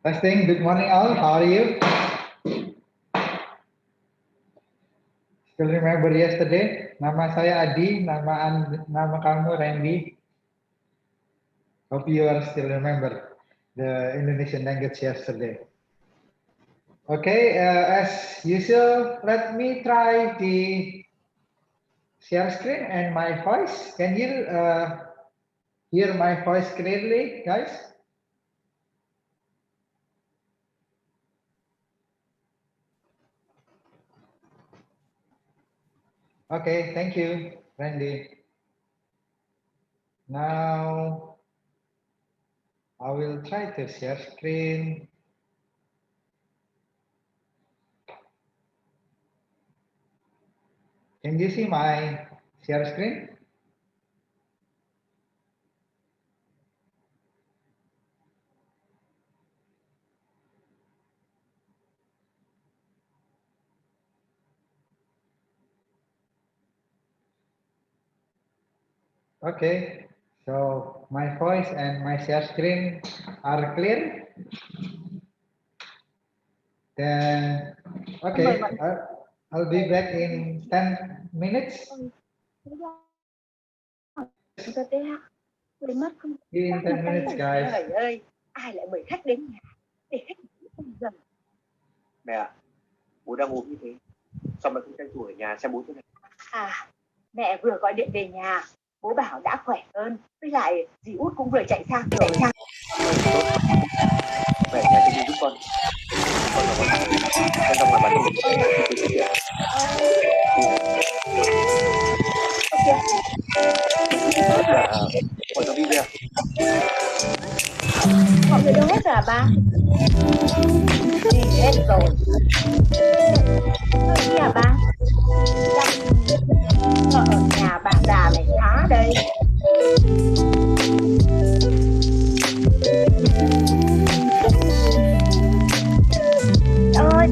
Testing. Good morning, all. How are you? Still remember yesterday? Nama saya Adi. Nama kamu Randy. Hope you are still remember the Indonesian language yesterday. Okay. As usual, let me try the share screen and my voice. Can you hear my voice clearly, guys? Okay, thank you, Randy. Now, I will try to share screen. Can you see my share screen? Okay, so my voice and my share screen are clear. Then, okay, I'll be back in 10 minutes. In 10 minutes, guys. Trời ơi, ai lại mời khách đến nhà để khách không dần. Mẹ ạ, bố đang ốm như thế, sao mà không tranh thủ ở nhà xem bố thế này? À, mẹ vừa gọi điện về nhà, bố bảo đã khỏe hơn. Với lại dì Út cũng vừa chạy sang rồi. Về nhà cho giúp con. Con là con trong ngoài bán đồ. Con cho đi về. Mọi người đâu hết rồi à ba? Đi hết rồi. Đi à ba? Ở nhà bạn già này khá đây. Ơi.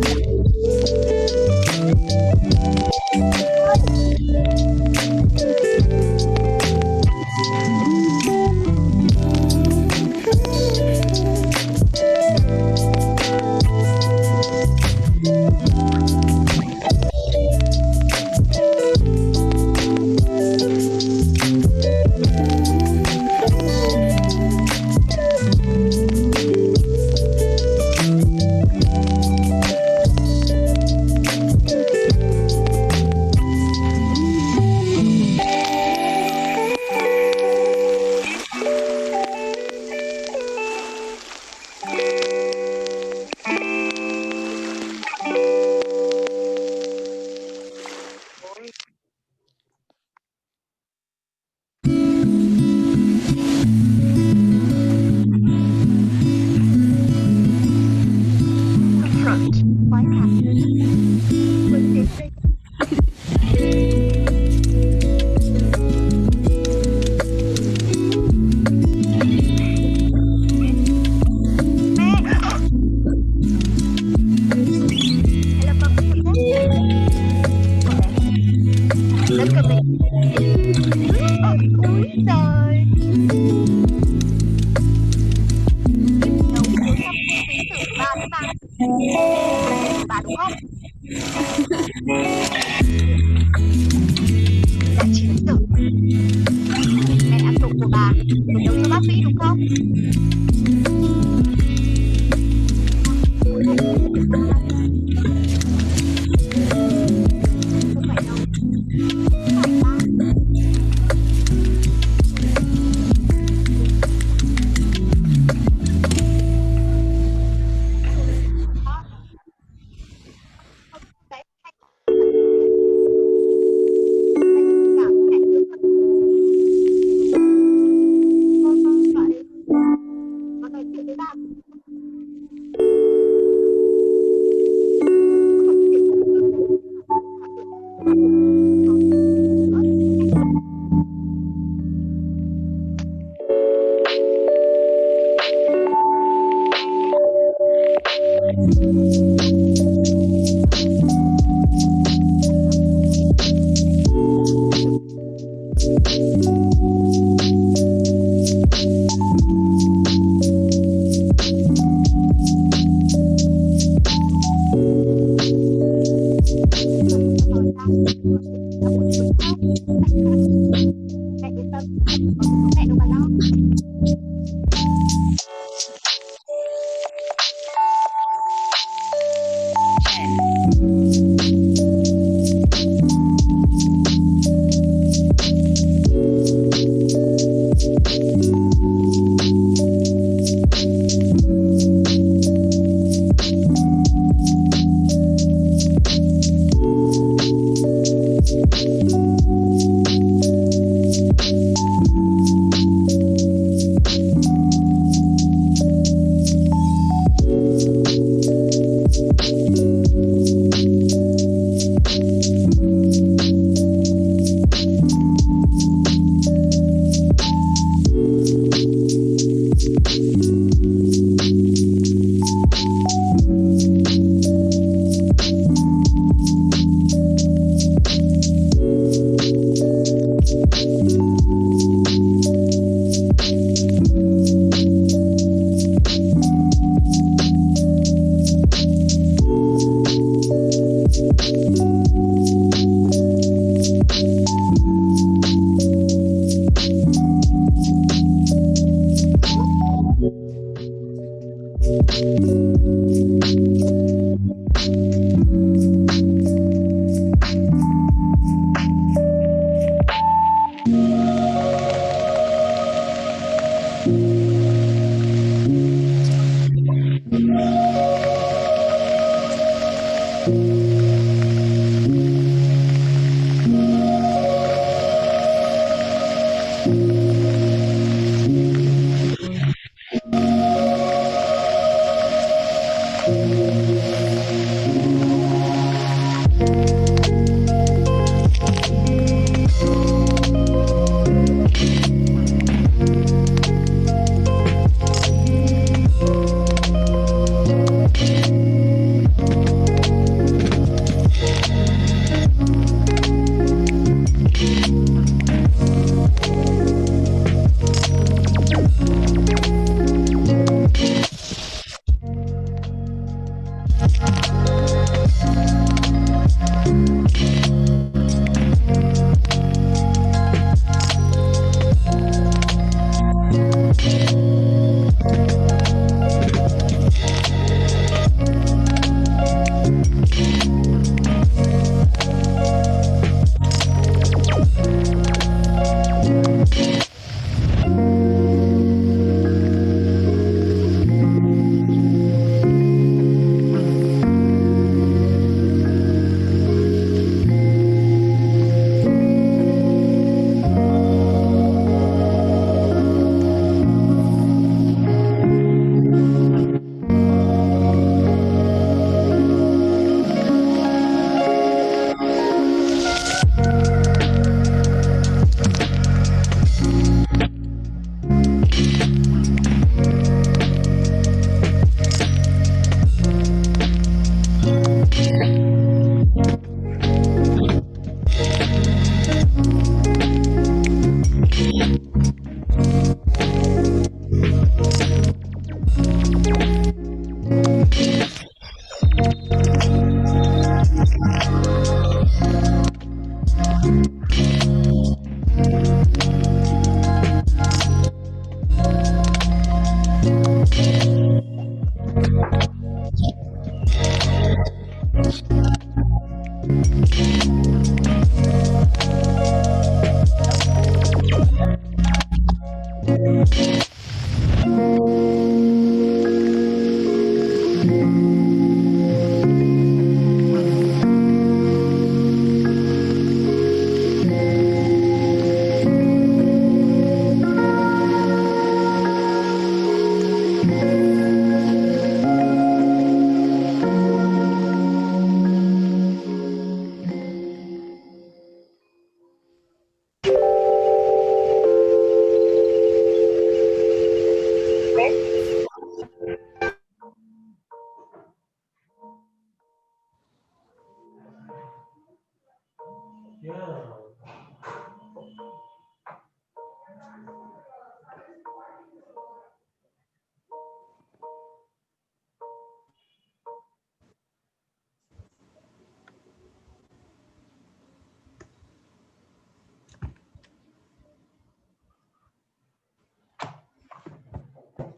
Bà đúng không? Đã chiến tử. Mẹ áp dụng của bà để nấu cho bác Vĩ đúng không? Không phải đâu. Phải ba.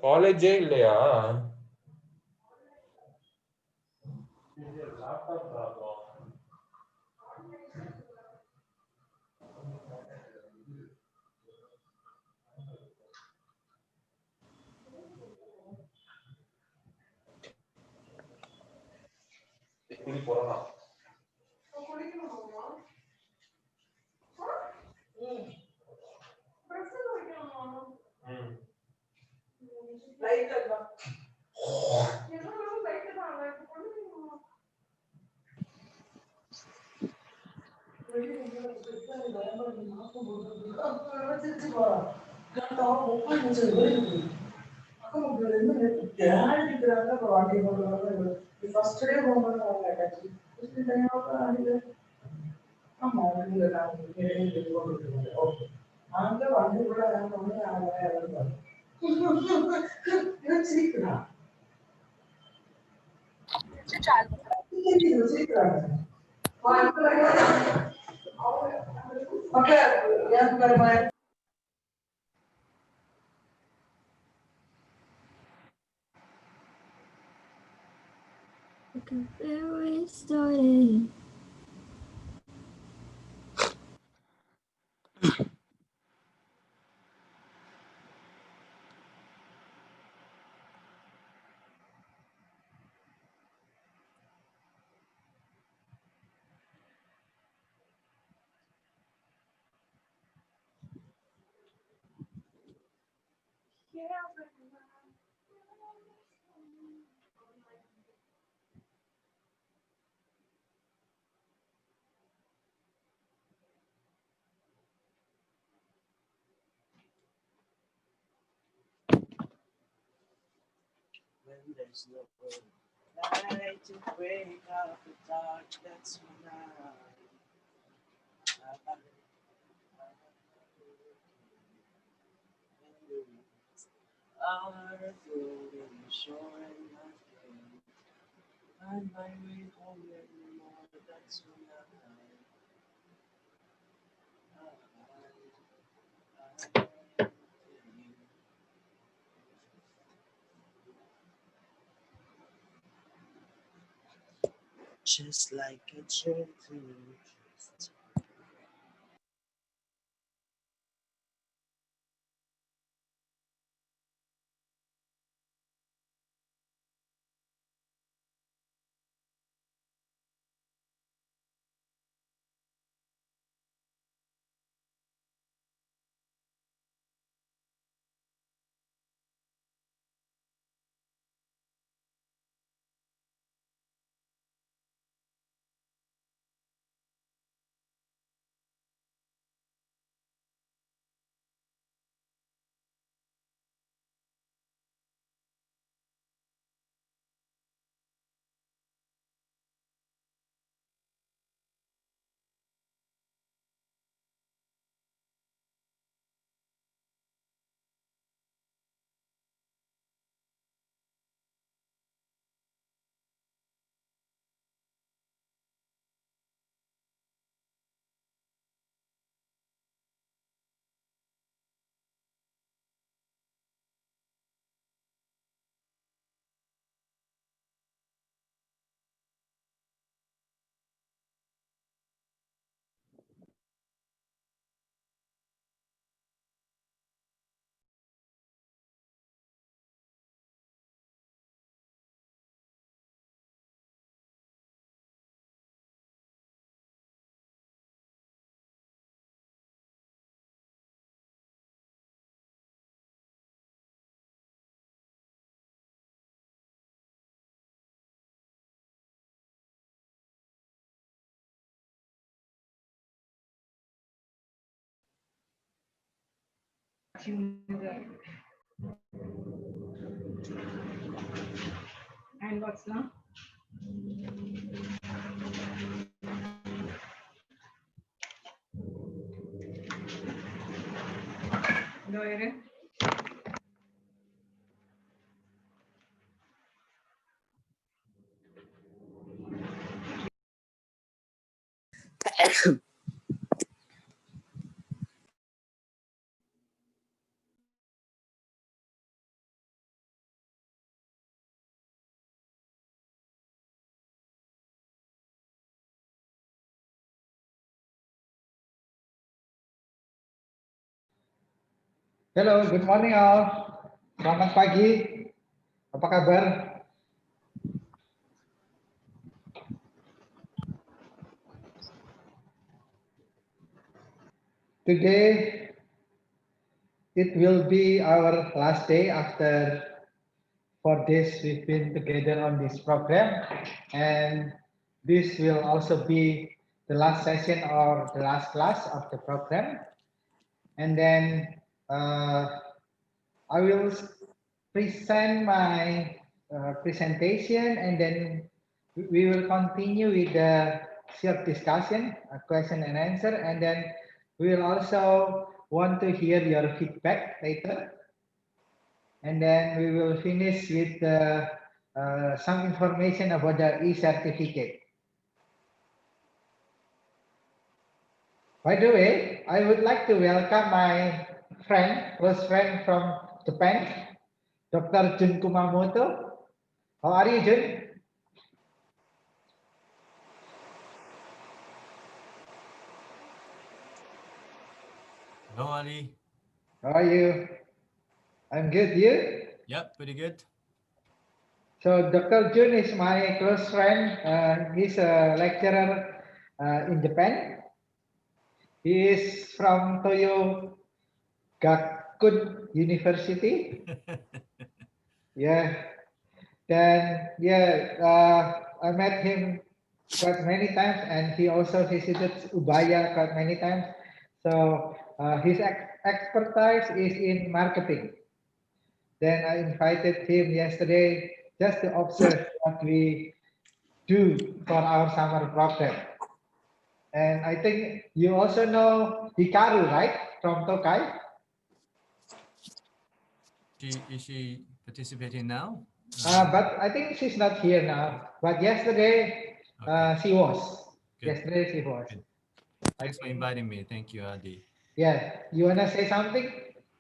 காலேஜே இல்லையா? இப்படி போறலாம். Where we started. When there's no light to break up the dark, that's when are going shore and nothing. Find my way home anymore, that's when just like a gentle twist. And what's now? Go ahead. Hello, good morning all. Selamat pagi. Apa kabar? Today, it will be our last day after 4 days we've been together on this program. And this will also be the last session or the last class of the program. And then I will present my presentation, and then we will continue with the short discussion, a question and answer, and then we will also want to hear your feedback later. And then we will finish with some information about the e-certificate. By the way, I would like to welcome my friend, close friend from Japan, Dr. Jun Kumamoto. How are you, Jun? Hello, Ali. How are you? I'm good. You? Yep, pretty good. So Dr. Jun is my close friend. He's a lecturer in Japan. He is from Toyo Gakuin University. Yeah. Then I met him quite many times, and he also visited Ubaya quite many times. So his expertise is in marketing. Then I invited him yesterday just to observe what we do for our summer program. And I think you also know Hikaru, right? From Tokai. Is she participating now? But I think she's not here now. But yesterday she was. Good. Yesterday she was. Good. Thanks for inviting me. Thank you, Adi. Yeah. You wanna say something?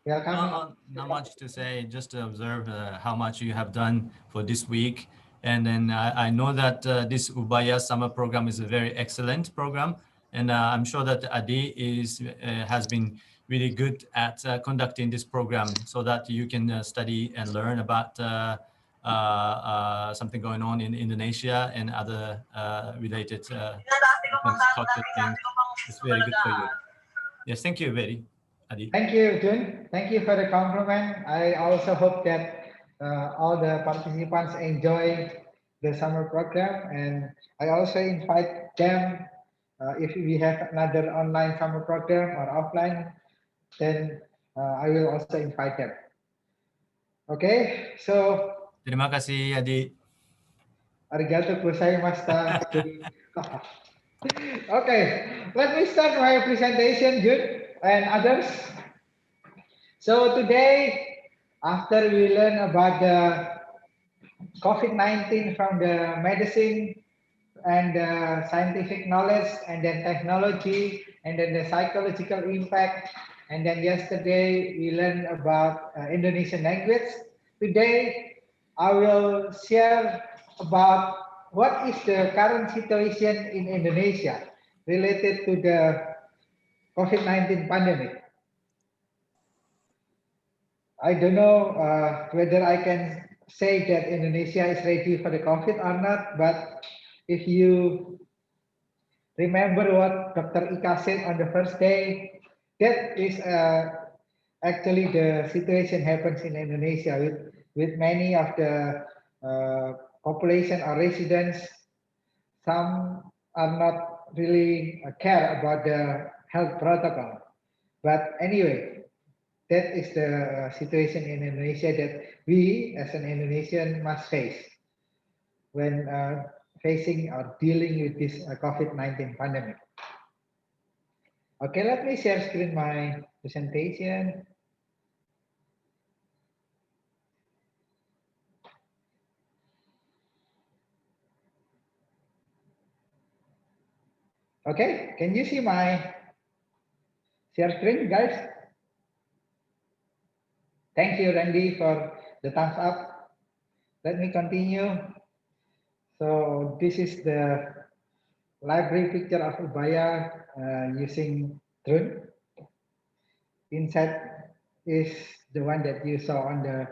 Welcome. Not much to say. Just to observe how much you have done for this week. And then I know that this Ubaya summer program is a very excellent program. And I'm sure that Adi has been really good at conducting this program so that you can study and learn about something going on in Indonesia and other related cultural things. It's very good for you. Yes, thank you, very. Adi. Thank you, Jun. Thank you for the compliment. I also hope that all the participants enjoy the summer program, and I also invite them if we have another online summer program or offline, then I will also invite them. Okay, so Terima kasih, Adi. arigato gozaimashita. Okay, let me start my presentation, Jun and others. So today, after we learn about the COVID-19 from the medicine and the scientific knowledge, and then technology, and then the psychological impact, and then yesterday we learned about Indonesian language. Today, I will share about what is the current situation in Indonesia related to the COVID-19 pandemic. I don't know whether I can say that Indonesia is ready for the COVID or not, but if you remember what Dr. Ika said on the first day, that is actually the situation happens in Indonesia with many of the population or residents. Some are not really care about the health protocol. But anyway, that is the situation in Indonesia that we as an Indonesian must face when facing or dealing with this COVID-19 pandemic. Okay, let me share screen my presentation. Okay, can you see my share screen, guys? Thank you, Randy, for the thumbs up. Let me continue. So this is the library picture of Ubaya using drone. Inside is the one that you saw on the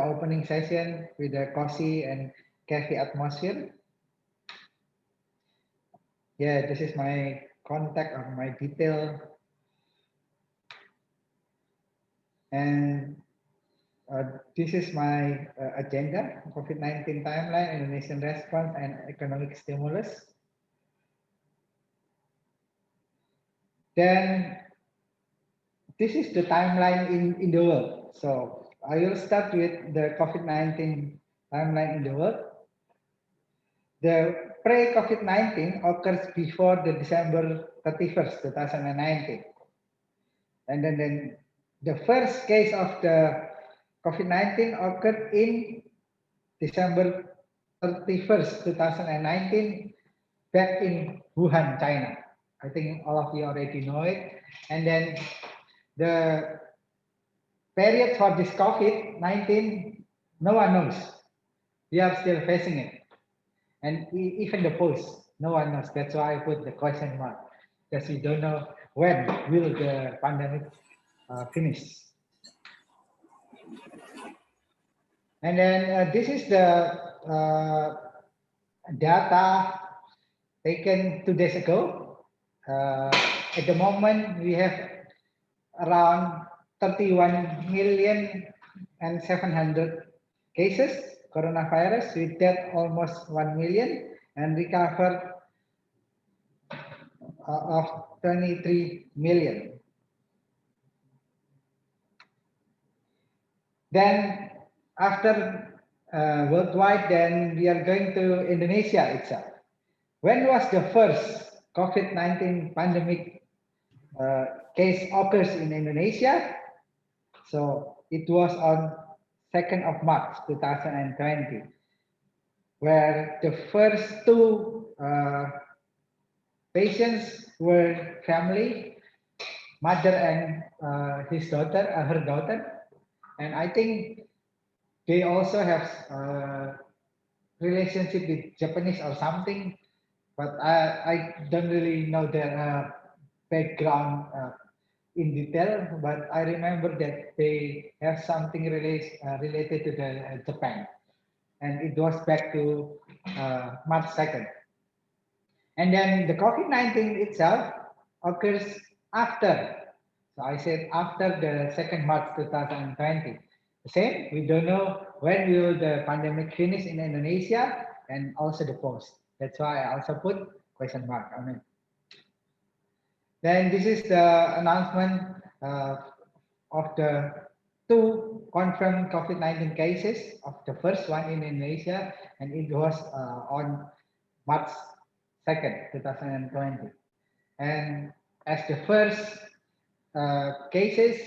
opening session with the cozy and cafe atmosphere. Yeah, this is my contact or my detail. And this is my agenda: COVID-19 timeline, Indonesian response, and economic stimulus. Then this is the timeline in the world. So I will start with the COVID-19 timeline in the world. The pre-COVID-19 occurs before the December 31st, 2019. And then the first case of the COVID-19 occurred in December 31st, 2019, back in Wuhan, China. I think all of you already know it. And then the period for this COVID-19, no one knows. We are still facing it. And even the post, no one knows. That's why I put the question mark, because we don't know when will the pandemic finish. And then this is the data taken 2 days ago. At the moment, we have around 31,700,000 cases coronavirus, with death almost 1 million, and recovered of 23 million. Then after worldwide, then we are going to Indonesia itself. When was the first COVID-19 pandemic case occurs in Indonesia? So it was on 2nd of March 2020, where the first two patients were family, mother and his daughter, her daughter, and I think they also have relationship with Japanese or something, but I don't really know their background in detail, but I remember that they have something related to the Japan, and it was back to March 2nd. And then the COVID-19 itself occurs after. So I said after the 2nd March 2020. The same, we don't know when will the pandemic finish in Indonesia, and also the post. That's why I also put question mark on it. Then this is the announcement of the two confirmed COVID-19 cases, of the first one in Indonesia, and it was on March 2nd, 2020. And as the first cases,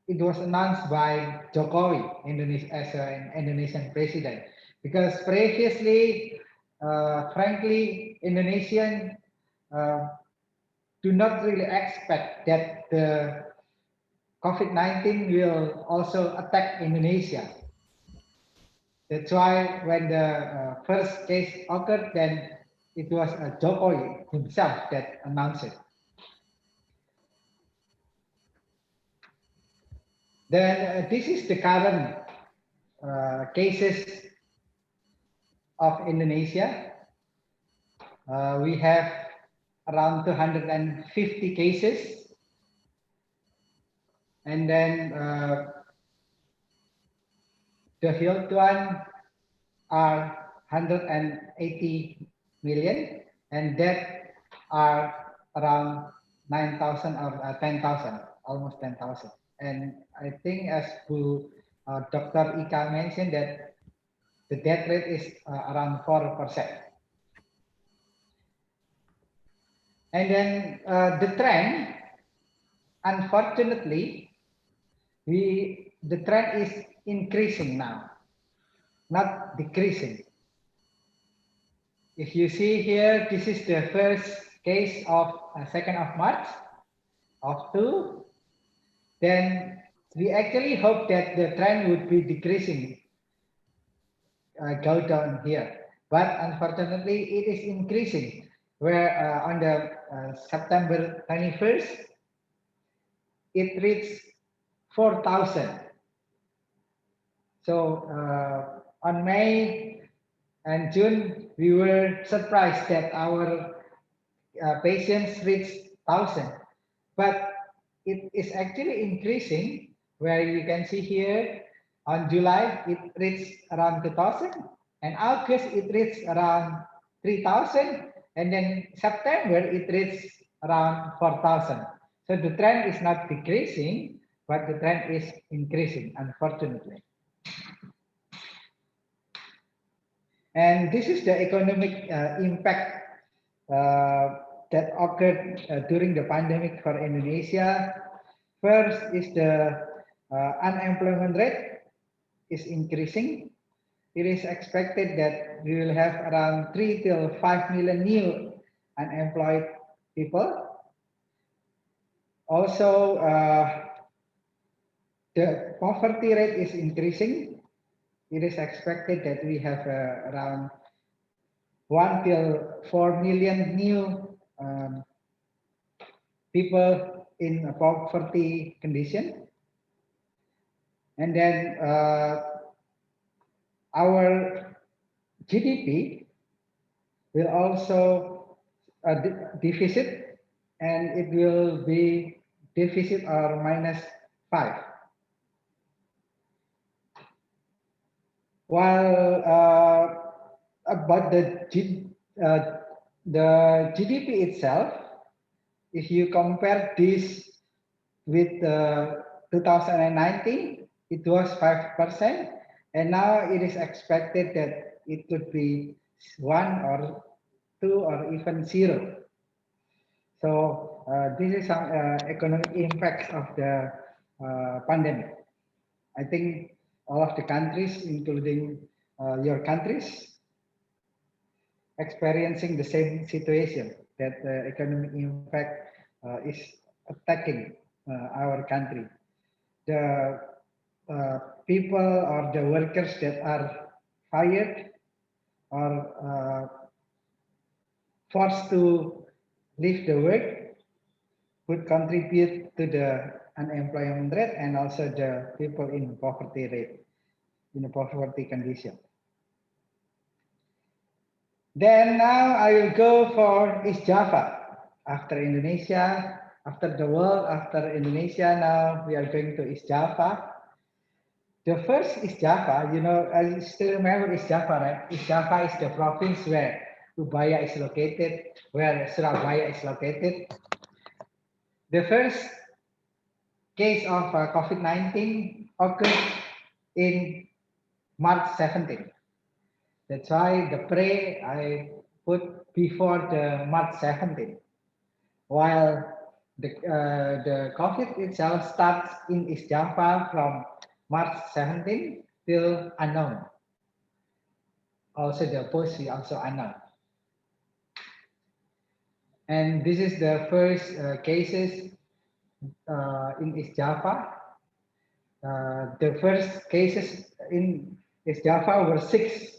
it was announced by Jokowi, Indonesia, as an Indonesian president, because previously, frankly, Indonesian do not really expect that the COVID-19 will also attack Indonesia. That's why when the first case occurred, then it was Jokowi himself that announced it. Then this is the current cases of Indonesia. We have around 250 cases, and then the healed one are 180 million, and death are around 9,000 or 10,000, almost 10,000. And I think, as Dr. Ika mentioned, that the death rate is around 4%. And then the trend, unfortunately, the trend is increasing now, not decreasing. If you see here, this is the first case of 2nd of March of 2. Then we actually hope that the trend would be decreasing, go down here. But unfortunately, it is increasing, where on the September 21st, it reached 4,000. So on May and June, we were surprised that our patients reached 1,000. But it is actually increasing, where you can see here on July, it reached around 2,000, and August, it reached around 3,000, and then September, it reached around 4,000. So the trend is not decreasing, but the trend is increasing, unfortunately. And this is the economic impact that occurred during the pandemic for Indonesia. First is the unemployment rate is increasing. It is expected that we will have around 3 till 5 million new unemployed people. Also, the poverty rate is increasing. It is expected that we have around 1 till 4 million new people in a poverty condition. And then our GDP will also deficit, and it will be deficit or -5. While about the GDP itself, if you compare this with 2019, it was 5%, and now it is expected that it could be 1 or 2 or even 0. So this is some economic impacts of the pandemic. I think all of the countries, including your countries, experiencing the same situation, that the economic impact is attacking our country. The people or the workers that are fired or forced to leave the work would contribute to the unemployment rate and also the people in poverty rate, in a poverty condition. Then now I will go for East Java. After Indonesia, after the world, after Indonesia, now we are going to East Java. The first East Java, you know, I still remember East Java, right? East Java is the province where Ubaya is located, where Surabaya is located. The first case of COVID-19 occurred in March 17. That's why the pray I put before the March 17. While the COVID itself starts in East Java from March 17 till unknown. Also the post is also unknown. And this is the first cases in East Java. The first cases in East Java were 6.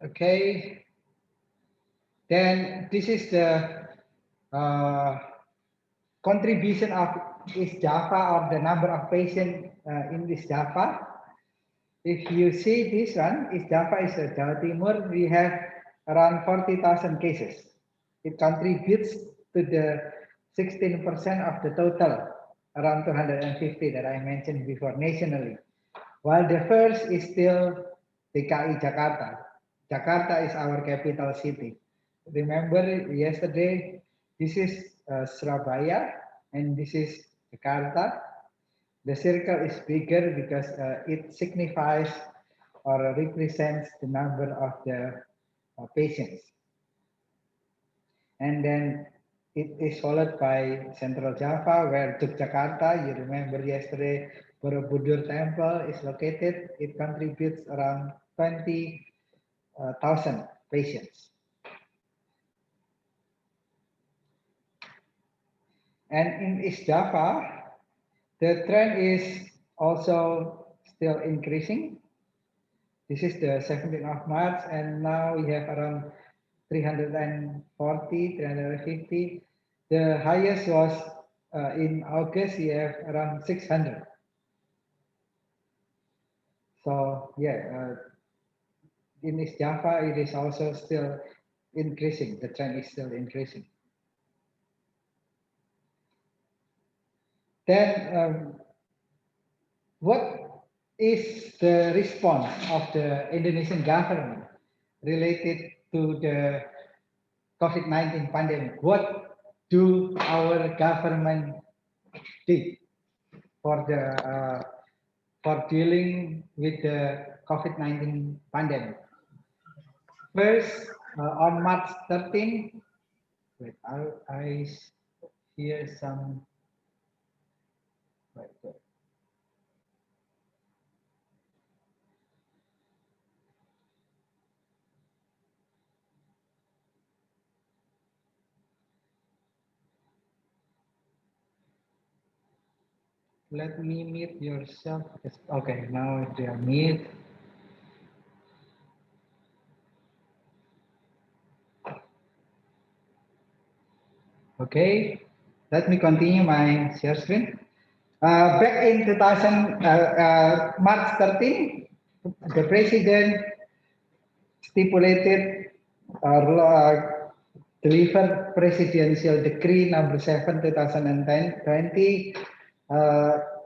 Okay. Then this is the contribution of East Java or the number of patients in East Java. If you see this one, East Java is Jawa Timur, we have around 40,000 cases. It contributes to the 16% of the total, around 250 that I mentioned before nationally. While the first is still DKI Jakarta. Jakarta is our capital city. Remember yesterday, this is Surabaya and this is Jakarta. The circle is bigger because it signifies or represents the number of the patients. And then it is followed by Central Java, where Yogyakarta, you remember yesterday, Borobudur Temple is located. It contributes around 20,000 patients. And in East Java, the trend is also still increasing. This is the 17th of March, and now we have around 340, 350. The highest was in August, we have around 600. So yeah, in East Java, it is also still increasing. The trend is still increasing. Then what is the response of the Indonesian government related to the COVID-19 pandemic. What do our government do for dealing with the COVID-19 pandemic? First, on March 13, wait, I hear some. Wait. Let me mute yourself. Okay, now they are mute. Okay, let me continue my share screen. Back in March 13, the president stipulated or delivered presidential decree number 7 2020.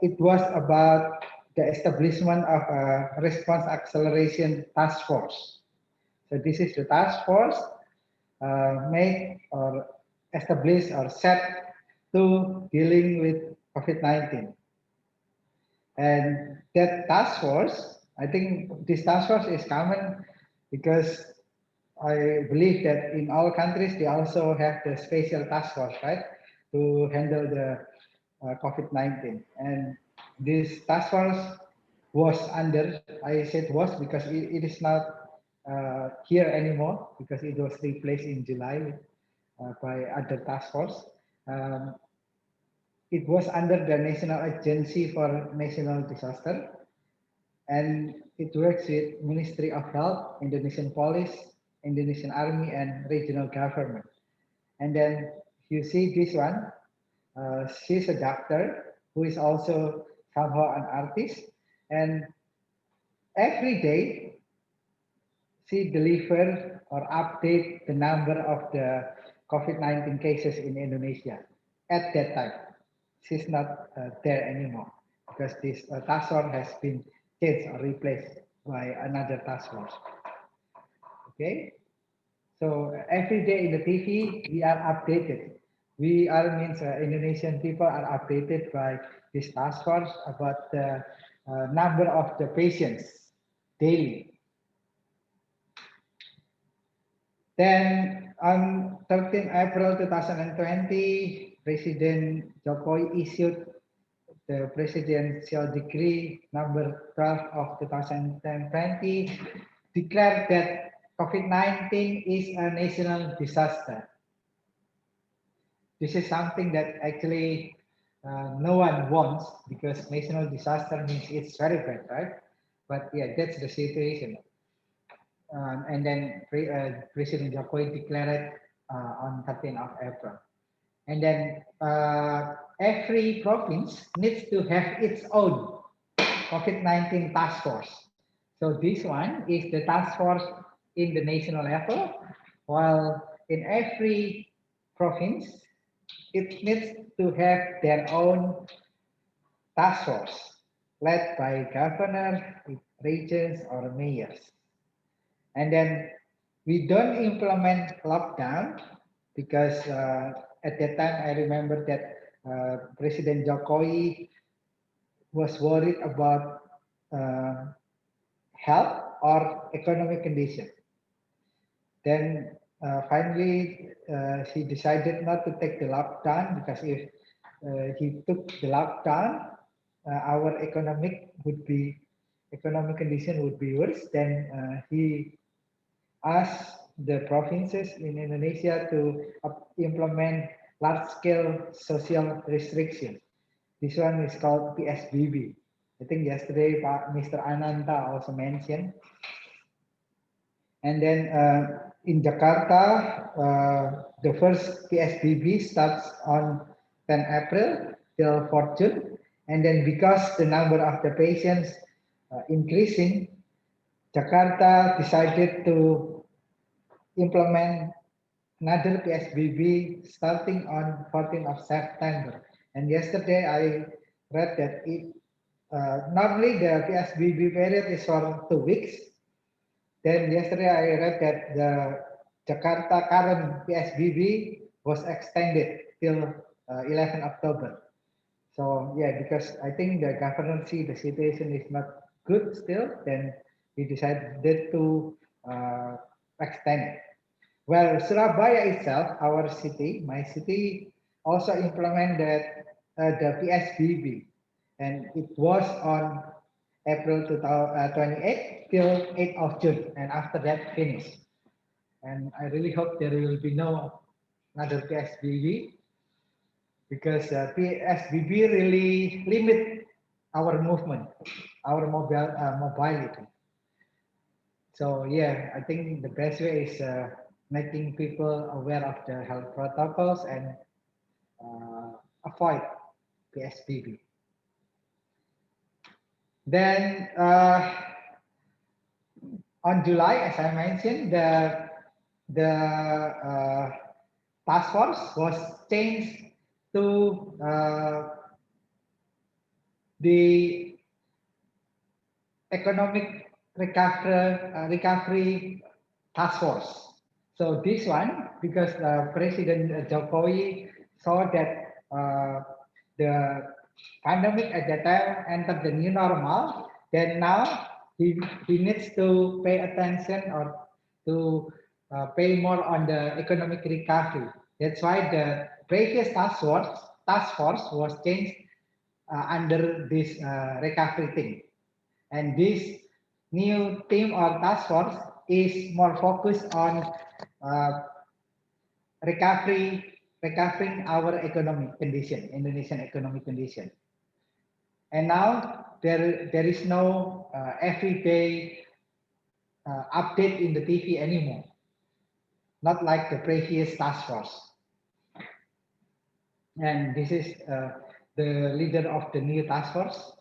It was about the establishment of a response acceleration task force. So this is the task force made or established or set to dealing with COVID-19. And that task force, I think this task force is common because I believe that in all countries, they also have the special task force, right, to handle the COVID-19. And this task force was under, I said was because it is not here anymore because it was replaced in July by other task force. It was under the National Agency for National Disaster, and it works with Ministry of Health, Indonesian Police, Indonesian Army, and regional government. And then you see this one, she's a doctor who is also somehow an artist, and every day she deliver or update the number of the COVID-19 cases in Indonesia at that time. She's not there anymore because this task force has been changed or replaced by another task force. Okay, so every day in the TV we are updated. We are means Indonesian people are updated by this task force about the number of the patients daily. Then on 13 April 2020, President Jokowi issued the Presidential Decree number 12 of 2020, declared that COVID-19 is a national disaster. This is something that actually no one wants because national disaster means it's very bad, right? But yeah, that's the situation. And then President Jokowi declared it on 13th of April. And then every province needs to have its own COVID-19 task force. So this one is the task force in the national level, while in every province, it needs to have their own task force led by governors, regions, or mayors. And then we don't implement lockdown because at that time I remember that President Jokowi was worried about health or economic condition. Then finally he decided not to take the lockdown because if he took the lockdown, our economic condition would be worse. Then he asked the provinces in Indonesia to implement large-scale social restriction. This one is called PSBB. I think yesterday Mr. Ananta also mentioned. And then in Jakarta, the first PSBB starts on 10 April till 4 June. And then because the number of the patients increasing, Jakarta decided to implement another PSBB starting on 14th of September. And yesterday I read that normally the PSBB period is for 2 weeks. Then yesterday I read that the Jakarta current PSBB was extended till 11 October. So yeah, because I think the government see the situation is not good still, then we decided to extend it. Well, Surabaya itself, our city, my city, also implemented the PSBB, and it was on April 2028 till 8th of June, and after that finished. And I really hope there will be no another PSBB, because PSBB really limit our movement, our mobility. So yeah, I think the best way is making people aware of the health protocols and avoid PSBB. Then on July, as I mentioned, the task force was changed to the economic recovery task force. So this one, because President Jokowi saw that the pandemic at that time entered the new normal, then now he needs to pay attention or to pay more on the economic recovery. That's why the previous task force was changed under this recovery team. And this new team or task force is more focused on recovering our economic condition, Indonesian economic condition. And now there is no everyday update in the TV anymore, not like the previous task force. And this is the leader of the new task force.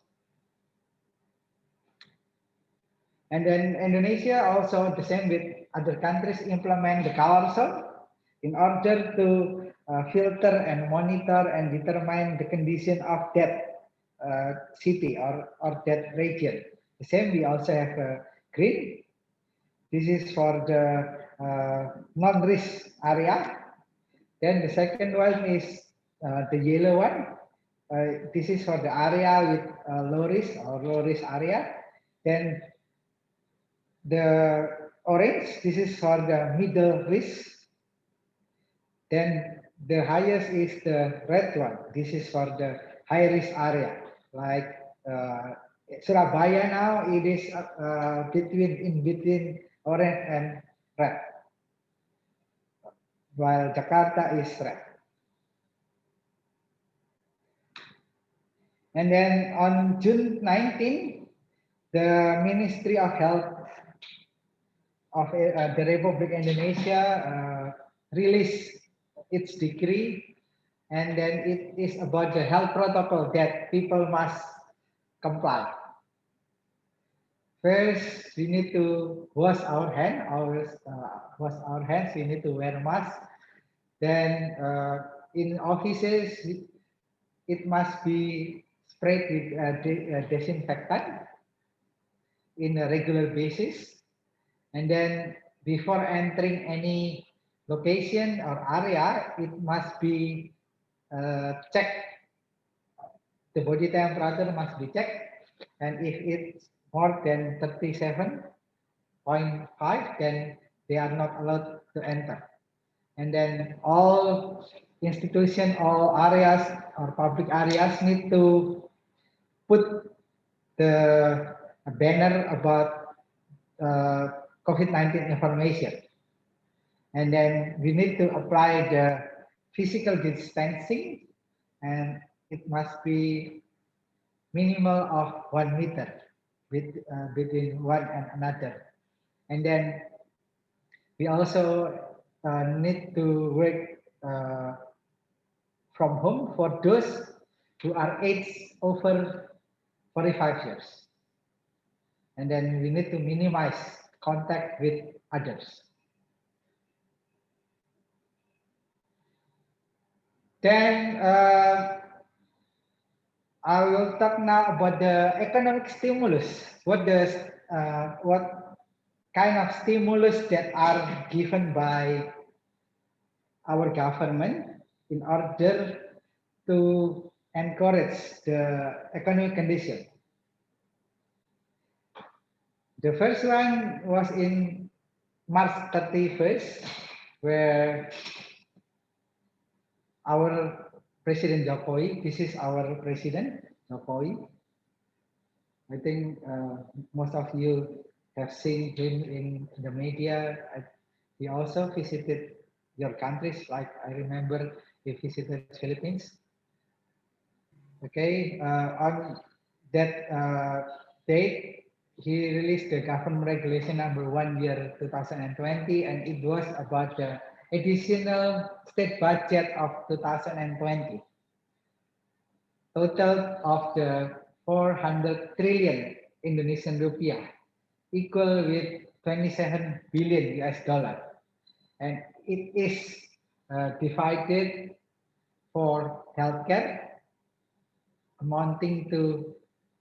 And then Indonesia also the same with other countries implement the color zone in order to filter and monitor and determine the condition of that city or that region. The same, we also have green. This is for the non-risk area. Then the second one is the yellow one. This is for the area with low risk or low risk area. Then the orange, this is for the middle risk. Then the highest is the red one. This is for the high risk area. Like Surabaya now, it is in between orange and red, while Jakarta is red. And then on June 19, the Ministry of Health of the Republic Indonesia released its decree, and then it is about the health protocol that people must comply. First, we need to wash our hands. Wash our hands. We need to wear masks. Then, in offices, it must be sprayed with disinfectant in a regular basis. And then, before entering any location or area, it must be checked. The body temperature must be checked, and if it's more than 37.5, then they are not allowed to enter. And then all institutions, all areas or public areas need to put the banner about COVID-19 information. And then we need to apply the physical distancing, and it must be minimal of 1 meter between one and another. And then we also need to work from home for those who are aged over 45 years. And then we need to minimize contact with others. Then I will talk now about the economic stimulus. What kind of stimulus that are given by our government in order to encourage the economic condition. The first one was in March 31st, where our President Jokowi, this is our President Jokowi. I think most of you have seen him in the media. He also visited your countries, like I remember he visited Philippines. Okay, on that date, he released the government regulation number 1/2020, and it was about the additional state budget of 2020. Total of the 400 trillion Indonesian rupiah, equal with 27 billion US dollar. And it is divided for healthcare, amounting to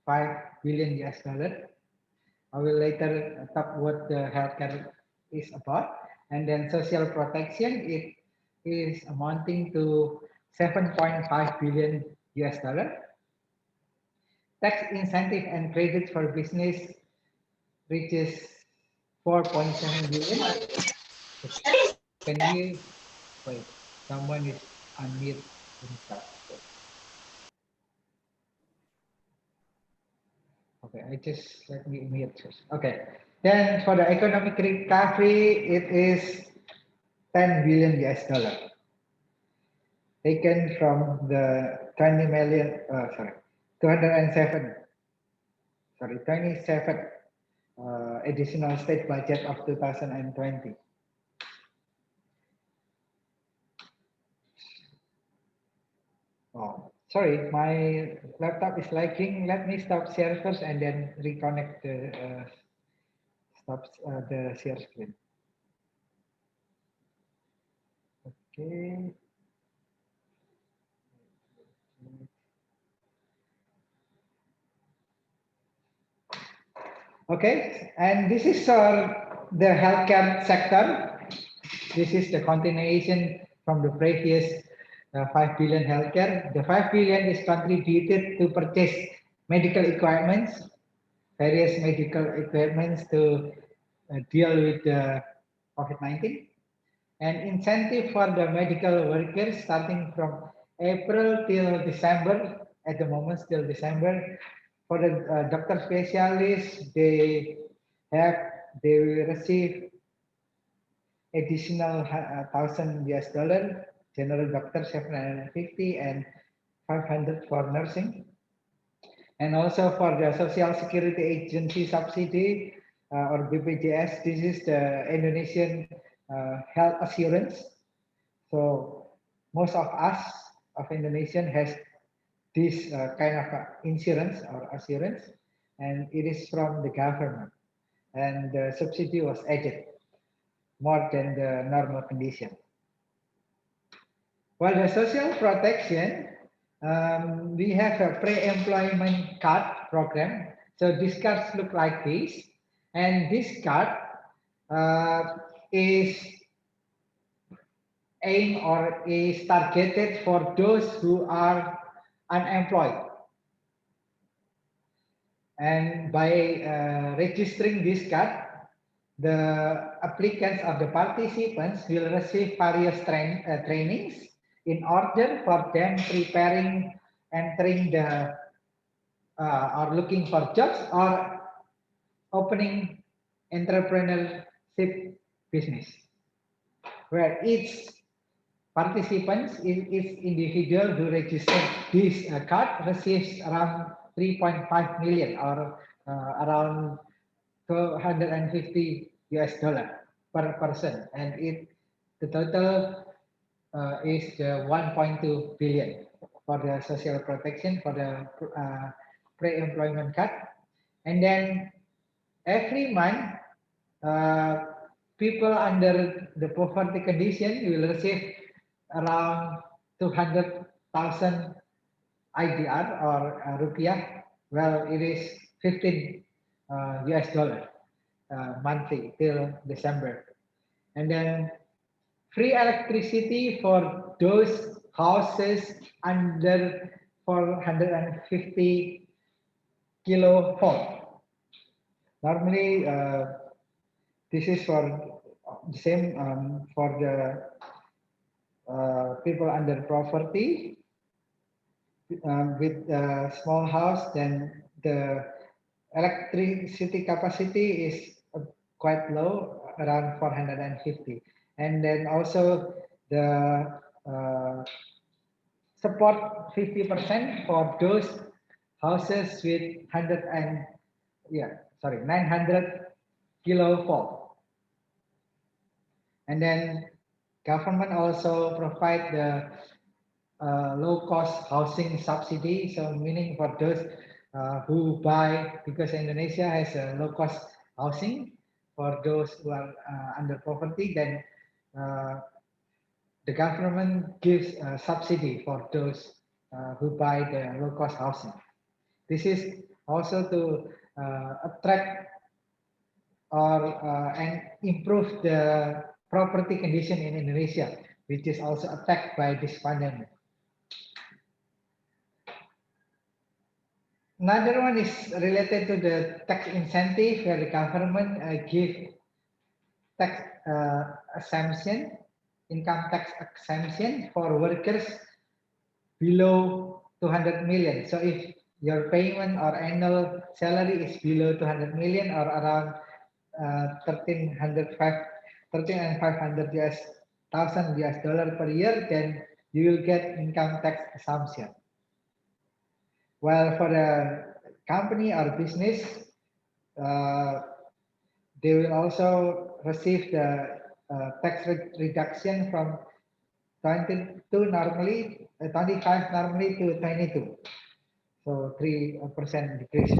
5 billion US dollar. I will later talk what the healthcare is about. And then social protection, it is amounting to 7.5 billion US dollar. Tax incentive and credit for business reaches 4.7 billion. Can you wait? Someone is unmute himself. Okay, let me mute first. Okay, then for the economic recovery, it is 10 billion US dollar, taken from the 27 additional state budget of 2020. Oh, sorry, my laptop is lagging. Let me stop share first and then reconnect the the share screen. Okay. Okay, and this is the healthcare sector. This is the continuation from the previous 5 billion healthcare. The 5 billion is contributed to purchase medical equipments, various medical equipments to deal with the COVID-19, and incentive for the medical workers starting from April till December. At the moment, still December. For the doctor specialists, they will receive additional 1,000 US dollar. General doctor 750 and 500 for nursing. And also for the Social Security Agency subsidy or BPJS, this is the Indonesian health assurance. So most of us of Indonesian has this kind of insurance or assurance, and it is from the government, and the subsidy was added more than the normal condition. While the social protection, we have a pre-employment card program. So these cards look like this, and this card is aimed or is targeted for those who are unemployed. And by registering this card, the applicants or the participants will receive various trainings in order for them preparing, entering the or looking for jobs or opening entrepreneurship business, where each participants, each individual who registers this card receives around 3.5 million or around 250 US dollar per person, and the total is 1.2 billion for the social protection for the pre-employment card. And then every month, people under the poverty condition will receive around 200,000 IDR or rupiah. Well, it is 15 US dollar. monthly till December. And then free electricity for those houses under 450 kilovolt. Normally, this is for the same for the people under poverty with a small house. Then the electricity capacity is quite low, around 450. And then also the support 50% for those houses with 900 kilovolt. And then government also provide the low cost housing subsidy. So meaning for those who buy, because Indonesia has a low cost housing for those who are under poverty, then the government gives a subsidy for those who buy the low cost housing. This is also to attract or and improve the property condition in Indonesia, which is also attacked by this pandemic. Another one is related to the tax incentive, where the government give tax exemption, income tax exemption for workers below 200 million. So if your payment or annual salary is below 200 million or around 13,500 US dollar per year, then you will get income tax exemption. Well, for a company or business, they will also receive the tax reduction from 22 normally, 25 normally to 22. So 3% decrease.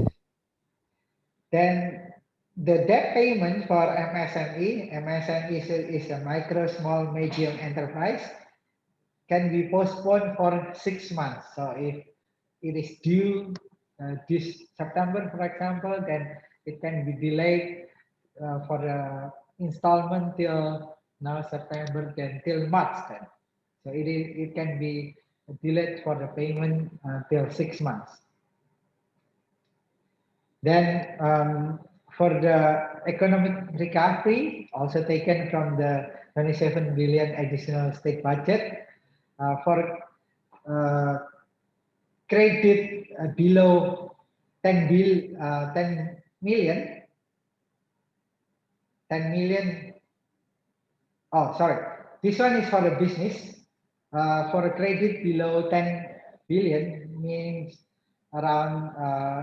Then the debt payment for MSME is a micro, small, medium enterprise, can be postponed for 6 months. So if it is due this September, for example, then it can be delayed for the installment till now September, then till March. Then, so it can be delayed for the payment till 6 months. Then for the economic recovery, also taken from the 27 billion additional state budget for credit below 10 million. Oh, sorry. This one is for the business. For a credit below 10 billion means around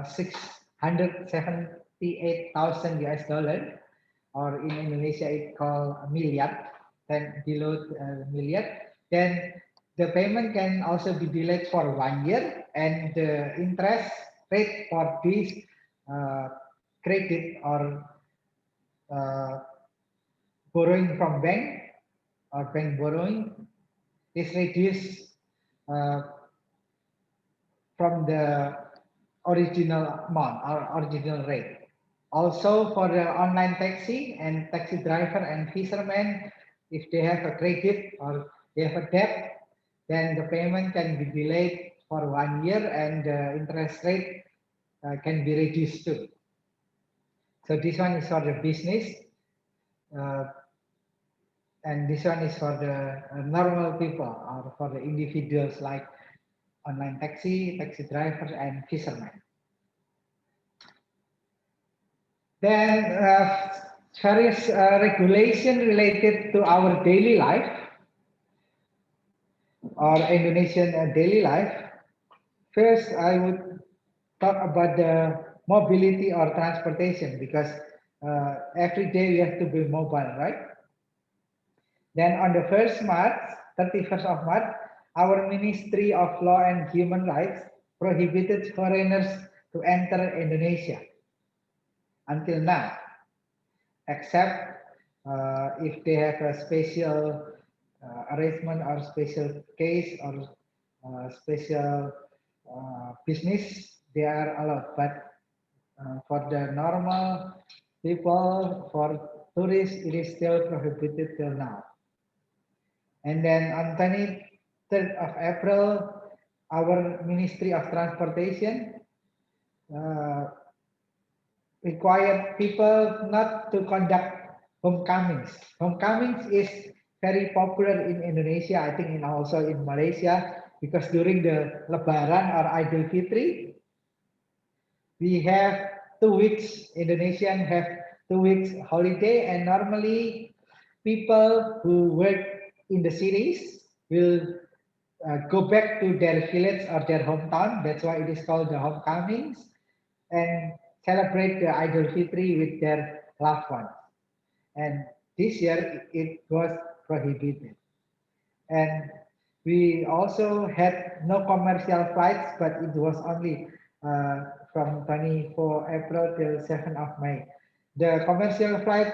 678,000 US dollar, or in Indonesia it called a million, 10 below million. Then the payment can also be delayed for 1 year, and the interest rate for this credit or borrowing from bank or bank borrowing is reduced from the original amount or original rate. Also for the online taxi and taxi driver and fishermen, if they have a credit or they have a debt, then the payment can be delayed for 1 year and the interest rate can be reduced too. So this one is for the business, and this one is for the normal people or for the individuals like online taxi, taxi drivers, and fishermen. Then various regulation related to our daily life or Indonesian daily life. First, I would talk about the mobility or transportation, because every day we have to be mobile, right? Then on the 31st of March, our Ministry of Law and Human Rights prohibited foreigners to enter Indonesia until now, except if they have a special arrangement or special case or special business, they are allowed. But for the normal people, for tourists, it is still prohibited till now. And then on 23rd of April, our Ministry of Transportation required people not to conduct homecomings. Homecomings is very popular in Indonesia, I think, and also in Malaysia, because during the Lebaran or Idul Fitri, we have 2 weeks. Indonesian have 2 weeks holiday, and normally people who work in the cities will go back to their village or their hometown. That's why it is called the homecomings, and celebrate the Idul Fitri with their loved ones. And this year it was prohibited. And we also had no commercial flights, but it was only from 24 April till 7th of May. The commercial flight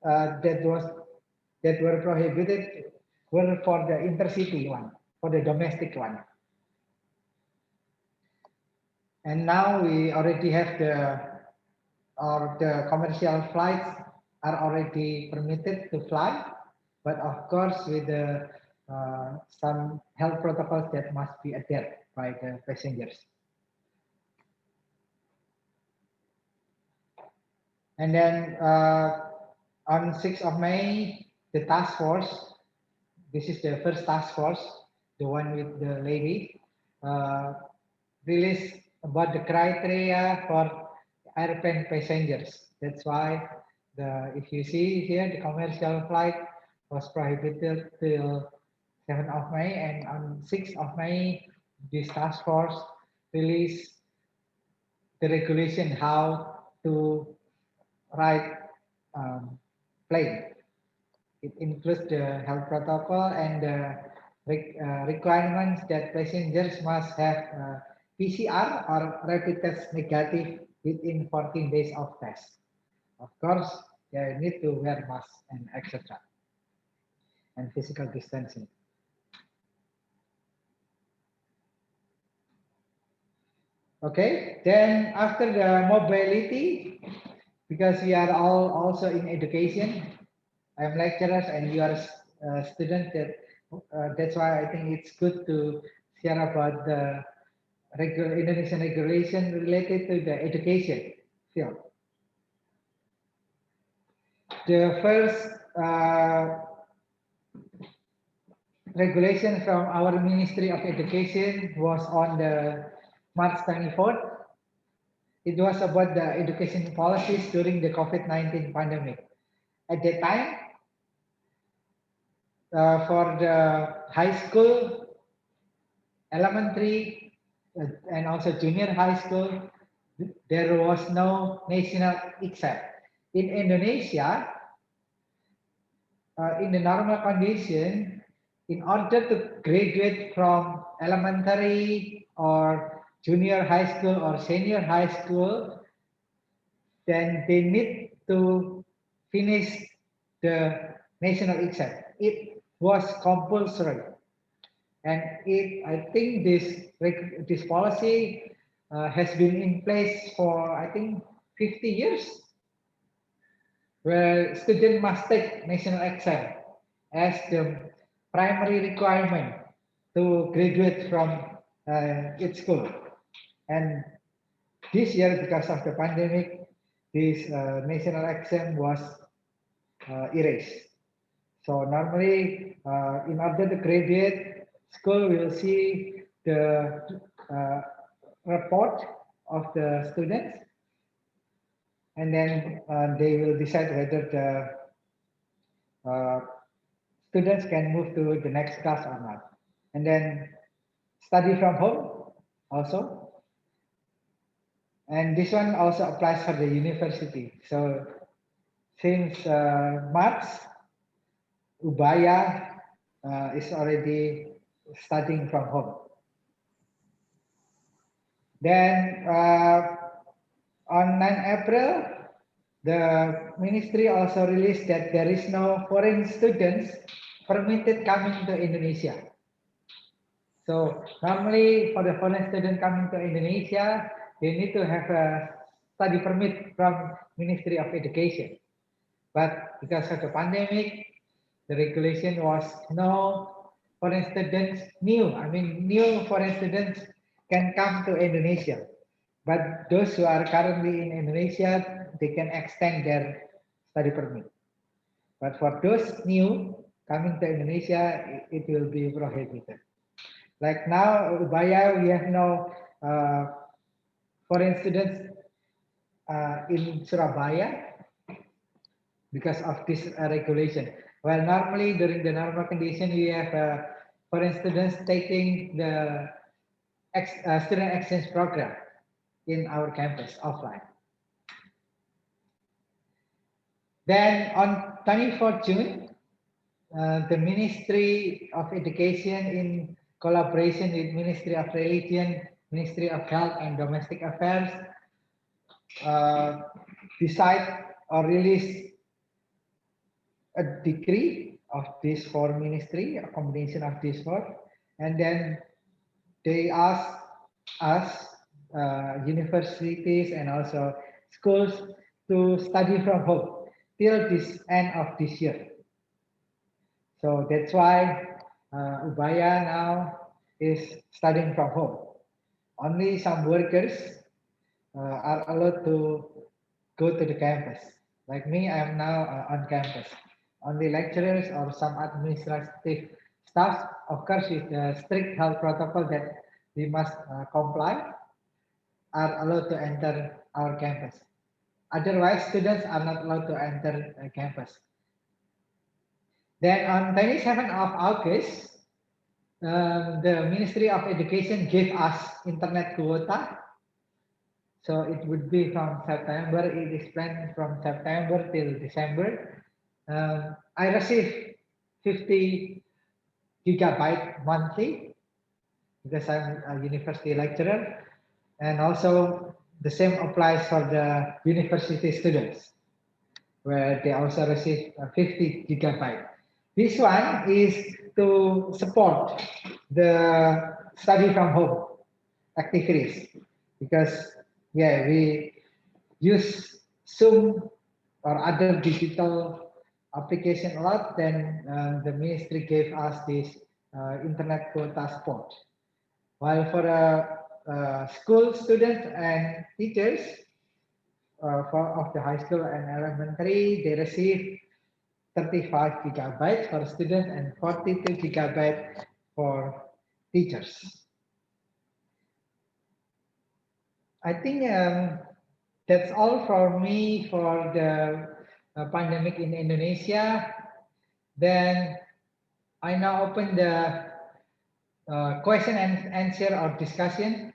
that were prohibited were for the intercity one, for the domestic one. And now we already have the commercial flights are already permitted to fly, but of course with the some health protocols that must be adhered by the passengers. And then on 6th of May, the task force, this is the first task force, the one with the lady, released about the criteria for airplane passengers. That's why if you see here, the commercial flight was prohibited till 7th of May, and on 6th of May, this task force released the regulation how to ride plane. It includes the health protocol and the requirements that passengers must have PCR or rapid test negative within 14 days of test. Of course, they need to wear masks and etc. and physical distancing. Okay, then after the mobility, because we are all also in education, I'm lecturers and you are students. That's why I think it's good to share about the Indonesian regulation related to the education field. The first regulation from our Ministry of Education was on the March 24th. It was about the education policies during the COVID-19 pandemic. At that time, for the high school, elementary, and also junior high school, there was no national exam. In Indonesia, in the normal condition, in order to graduate from elementary or junior high school or senior high school, then they need to finish the national exam. It was compulsory. And I think this policy has been in place for, I think, 50 years, where students must take national exam as the primary requirement to graduate from its school. And this year, because of the pandemic, this national exam was erased. So normally, in order to graduate, school will see the report of the students, and then they will decide whether the students can move to the next class or not. And then study from home also. And this one also applies for the university. So since March, Ubaya is already studying from home. Then on 9 April, the ministry also released that there is no foreign students permitted coming to Indonesia. So normally for the foreign student coming to Indonesia, they need to have a study permit from Ministry of Education. But because of the pandemic, the regulation was no foreign students new foreign students can come to Indonesia. But those who are currently in Indonesia, they can extend their study permit. But for those new coming to Indonesia, it will be prohibited. Like now, Ubaya, we have no foreign students in Surabaya because of this regulation. Well, normally during the normal condition, we have foreign students taking the student exchange program in our campus offline. Then on 24th June, the Ministry of Education in collaboration with Ministry of Religion, Ministry of Health and Domestic Affairs decide or release a decree of these four ministry, a combination of these four, and then they ask us, universities and also schools to study from home till this end of this year. So that's why Ubaya now is studying from home. Only some workers are allowed to go to the campus. Like me, I am now on campus. Only lecturers or some administrative staff, of course, with the strict health protocol that we must comply, are allowed to enter our campus. Otherwise, students are not allowed to enter campus. Then on 27th of August, the Ministry of Education gave us internet quota. So it would be from September, it is planned from September till December. I received 50 gigabyte monthly because I'm a university lecturer. And also the same applies for the university students, where they also receive 50 gigabyte. This one is to support the study from home activities, because we use Zoom or other digital application a lot. Then the ministry gave us this internet quota support. While for school students and teachers of the high school and elementary, they receive 35 gigabytes for students and 42 gigabytes for teachers. I think that's all for me for the pandemic in Indonesia. Then I now open the question and answer or discussion.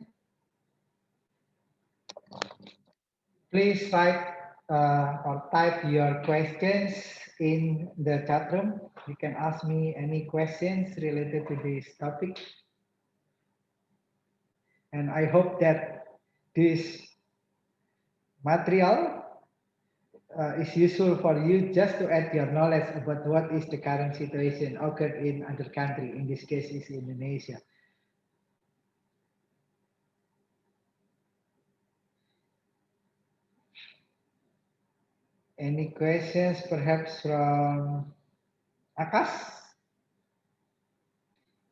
Please write or type your questions in the chat room. You can ask me any questions related to this topic. And I hope that this material is useful for you just to add your knowledge about what is the current situation occurred in other country. In this case is Indonesia. Any questions perhaps from Akas?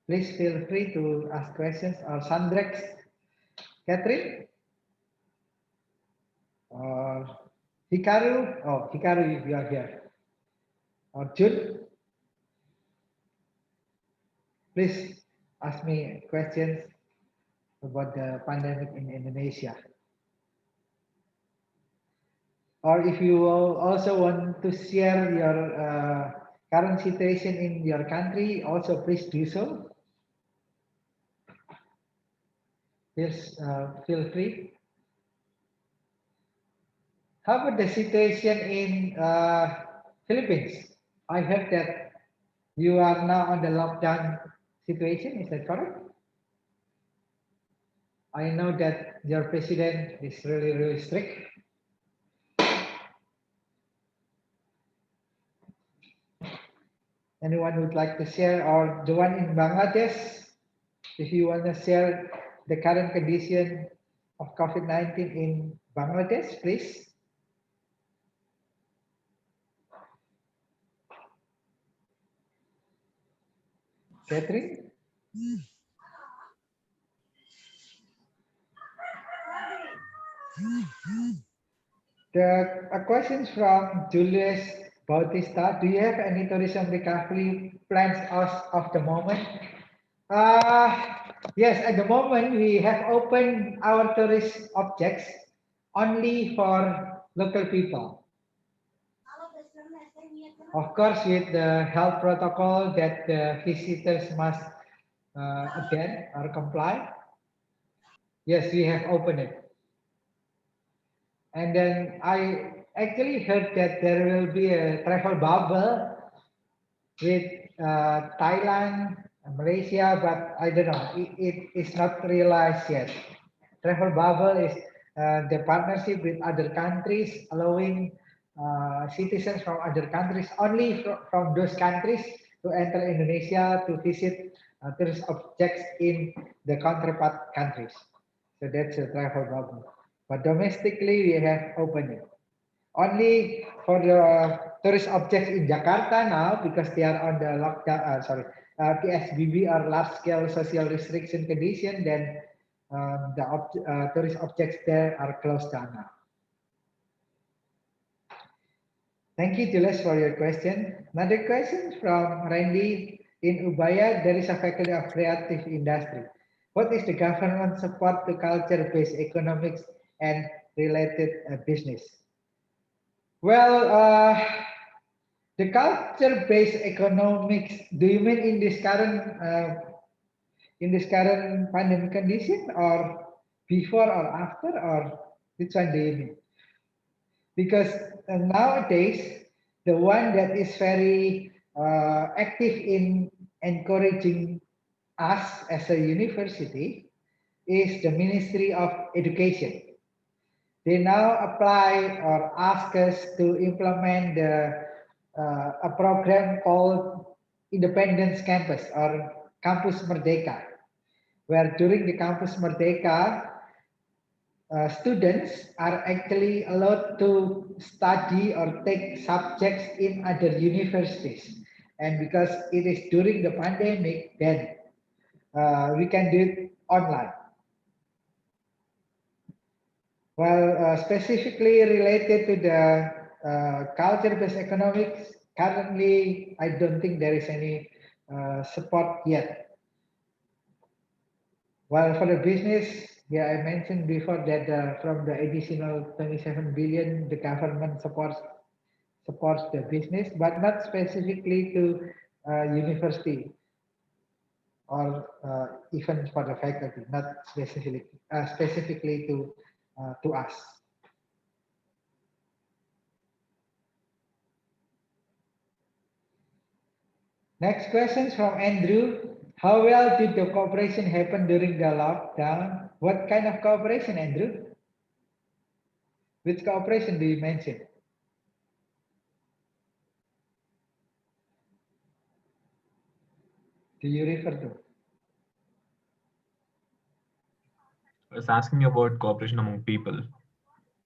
Please feel free to ask questions, or Sandrex, Catherine, or Hikaru. Oh, Hikaru, if you are here. Or June. Please ask me questions about the pandemic in Indonesia. Or if you also want to share your current situation in your country, also please do so. Please feel free. How about the situation in Philippines? I heard that you are now on the lockdown situation. Is that correct? I know that your president is really strict. Anyone would like to share, or the one in Bangladesh, if you want to share the current condition of COVID-19 in Bangladesh, please. Catherine? A question from Julius Bautista. Do you have any tourism recovery plans as of the moment? Yes, at the moment we have opened our tourist objects only for local people. Of course, with the health protocol that the visitors must attend or comply. Yes, we have opened it. And then I actually heard that there will be a travel bubble with Thailand, Malaysia, but I don't know. It is not realized yet. Travel bubble is the partnership with other countries, allowing citizens from other countries, only from those countries, to enter Indonesia to visit tourist objects in the counterpart countries. So that's a travel bubble. But domestically, we have opened it. Only for the tourist objects in Jakarta now, because they are on the lockdown, PSBB or large-scale social restriction condition, then the tourist objects there are closed down now. Thank you, Julius, for your question. Another question from Randy. In Ubaya, there is a faculty of creative industry. What is the government support to culture-based economics and related business? Well, the culture-based economics, do you mean in this current pandemic condition, or before or after, or which one do you mean? Because nowadays, the one that is very active in encouraging us as a university is the Ministry of Education. They now apply or ask us to implement a program called Independence Campus or Campus Merdeka, where during the Campus Merdeka, students are actually allowed to study or take subjects in other universities. And because it is during the pandemic, then we can do it online. Well, specifically related to the culture-based economics, currently, I don't think there is any support yet. While for the business, yeah, I mentioned before that from the additional 27 billion, the government supports the business, but not specifically to university or even for the faculty, not specifically to us. Next question from Andrew. How well did the cooperation happen during the lockdown? What kind of cooperation, Andrew? Which cooperation do you mention? Do you refer to? I was asking about cooperation among people.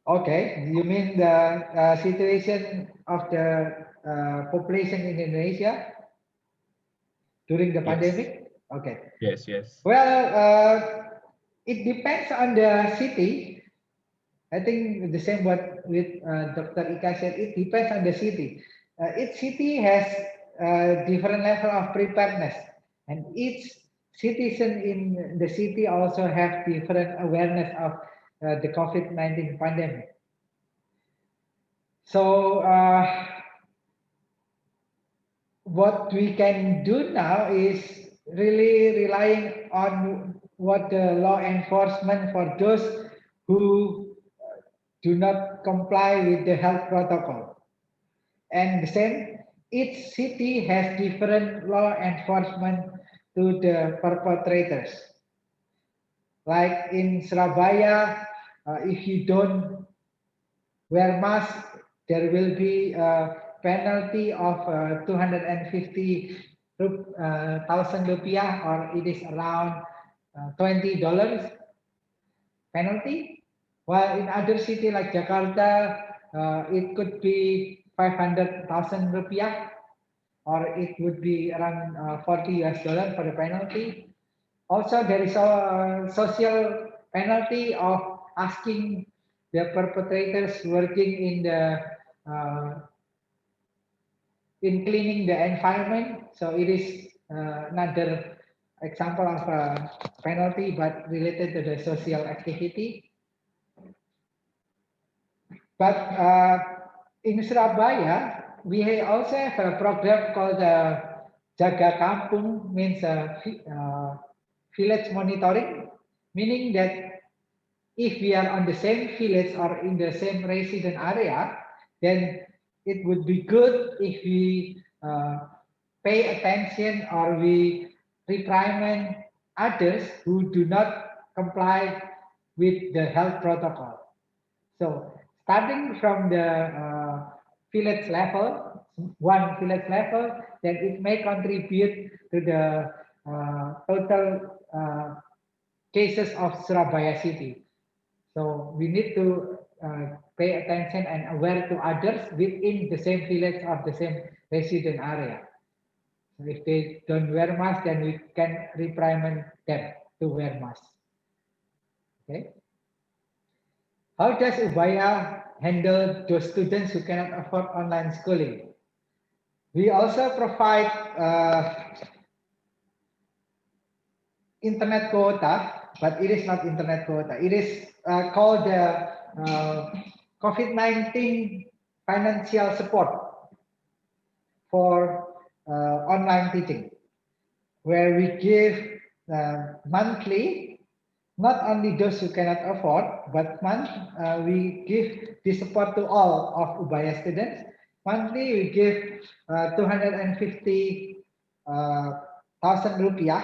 Okay, you mean the situation of the population in Indonesia during the pandemic? Okay. Yes, yes. Well, it depends on the city. I think the same what with Dr. Ika said, it depends on the city. Each city has a different level of preparedness, and each citizen in the city also have different awareness of the COVID-19 pandemic. So what we can do now is really relying on what the law enforcement for those who do not comply with the health protocol. And the same, each city has different law enforcement to the perpetrators. Like in Surabaya, if you don't wear mask, there will be a penalty of 250,000 rupiah, or it is around $20 penalty. While in other city like Jakarta, it could be 500,000 rupiah, or it would be around $40 for the penalty. Also, there is a social penalty of asking the perpetrators working in the in cleaning the environment. So it is another example of a penalty, but related to the social activity. But in Surabaya, we also have a program called Jaga Kampung, means village monitoring, meaning that if we are on the same village or in the same resident area, then it would be good if we pay attention or we reprimand others who do not comply with the health protocol. So starting from the village level, one village level, then it may contribute to the total cases of Surabaya city. So we need to pay attention and aware to others within the same village or the same resident area. So if they don't wear mask, then we can reprimand them to wear mask. Okay. How does Ubaya handle those students who cannot afford online schooling? We also provide internet quota, but it is not internet quota. It is called the COVID-19 financial support for online teaching, where we give monthly, not only those who cannot afford, but we give this support to all of Ubaya students. Monthly, we give 250,000 rupiah,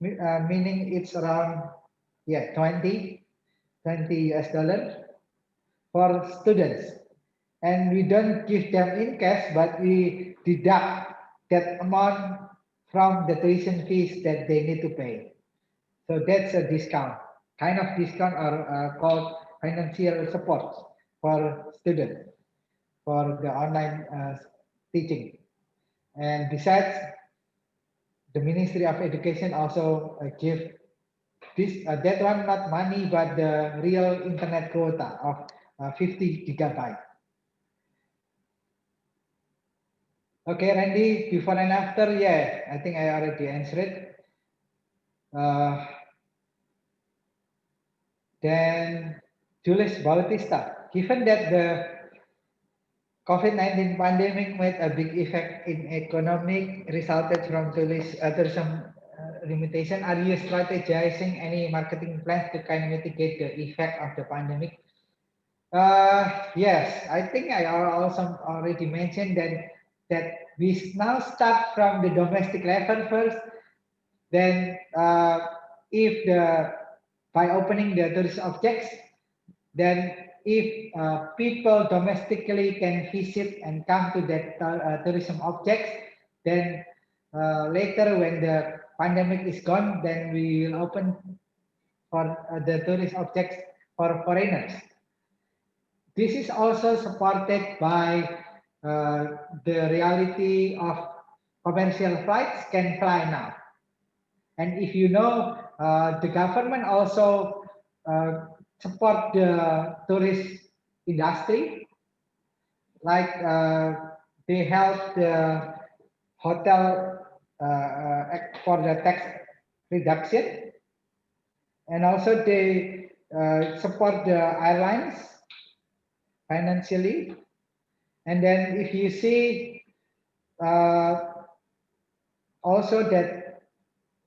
meaning it's around 20 US$ for students. And we don't give them in cash, but we deduct that amount from the tuition fees that they need to pay. So that's a discount, kind of discount, or called financial support for students for the online teaching. And besides, the Ministry of Education also give this that one, not money, but the real internet quota of 50 GB. Okay, Randy, before and after, I think I already answered it. Then Julius Bautista, given that the COVID-19 pandemic made a big effect in economic resulted from tourism limitation, are you strategizing any marketing plans to kind of mitigate the effect of the pandemic? Yes, I think I also already mentioned that we now start from the domestic level first. Then if by opening the tourist objects, then if people domestically can visit and come to that tourism objects, then later when the pandemic is gone, then we will open for the tourist objects for foreigners. This is also supported by the reality of commercial flights can fly now. And if you know, the government also support the tourist industry, like they help the hotel for the tax reduction, and also they support the airlines financially. And then if you see also that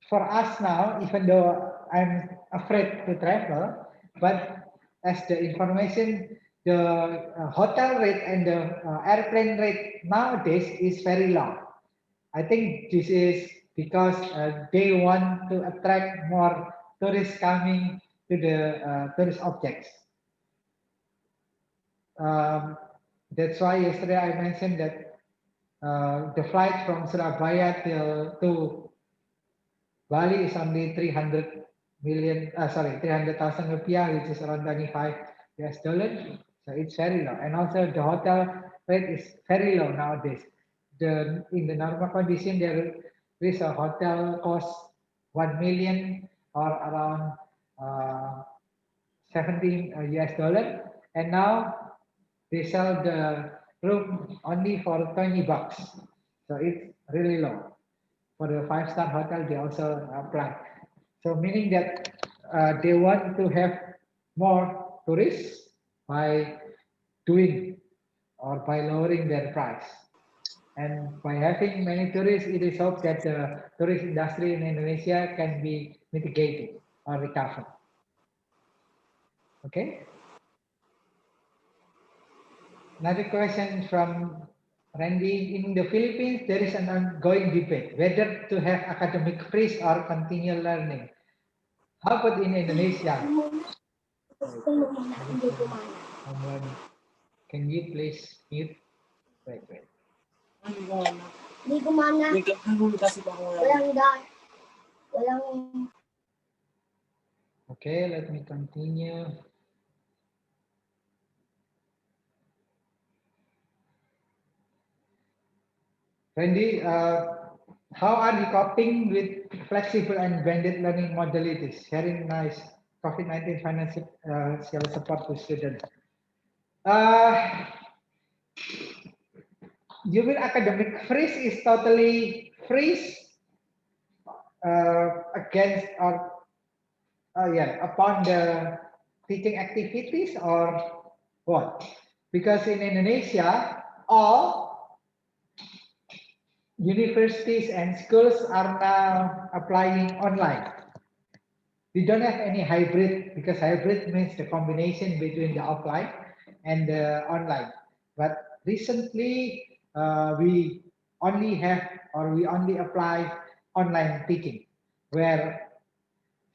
for us now, even though I'm afraid to travel, but as the information, the hotel rate and the airplane rate nowadays is very low. I think this is because they want to attract more tourists coming to the tourist objects. That's why yesterday I mentioned that the flight from Surabaya to Bali is only 300 300,000 rupiah, which is around 25 US dollars. So it's very low. And also the hotel rate is very low nowadays. In the normal condition, there is a hotel cost 1 million or around 17 US dollar. And now they sell the room only for 20 bucks. So it's really low. For the 5-star hotel, they also apply. So meaning that they want to have more tourists by doing or by lowering their price. And by having many tourists, it is hoped that the tourist industry in Indonesia can be mitigated or recovered. Okay. Another question from Randy. In the Philippines, there is an ongoing debate whether to have academic freeze or continue learning. How about in Indonesia? Can you please mute? Wait. Hindi gumana. Walang. Okay, let me continue. Randy, how are you coping with flexible and blended learning modalities? Sharing nice COVID-19 financial support to students. You mean academic freeze is totally freeze against or upon the teaching activities or what? Because in Indonesia, all universities and schools are now applying online. We don't have any hybrid because hybrid means the combination between the offline and the online. But recently, we only apply online teaching, where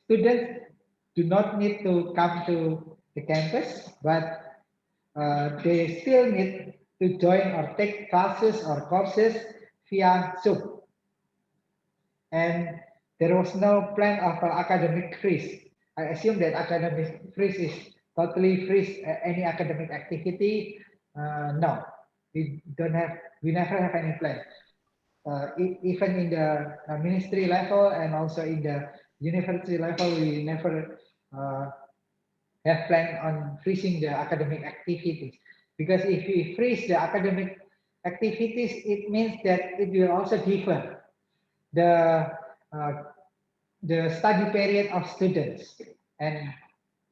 students do not need to come to the campus, but they still need to join or take classes or courses via Zoom. And there was no plan of academic freeze. I assume that academic freeze is totally freeze any academic activity. No, we never have any plan. Even in the ministry level and also in the university level, we never have plan on freezing the academic activities. Because if we freeze the academic activities, it means that it will also differ the study period of students, and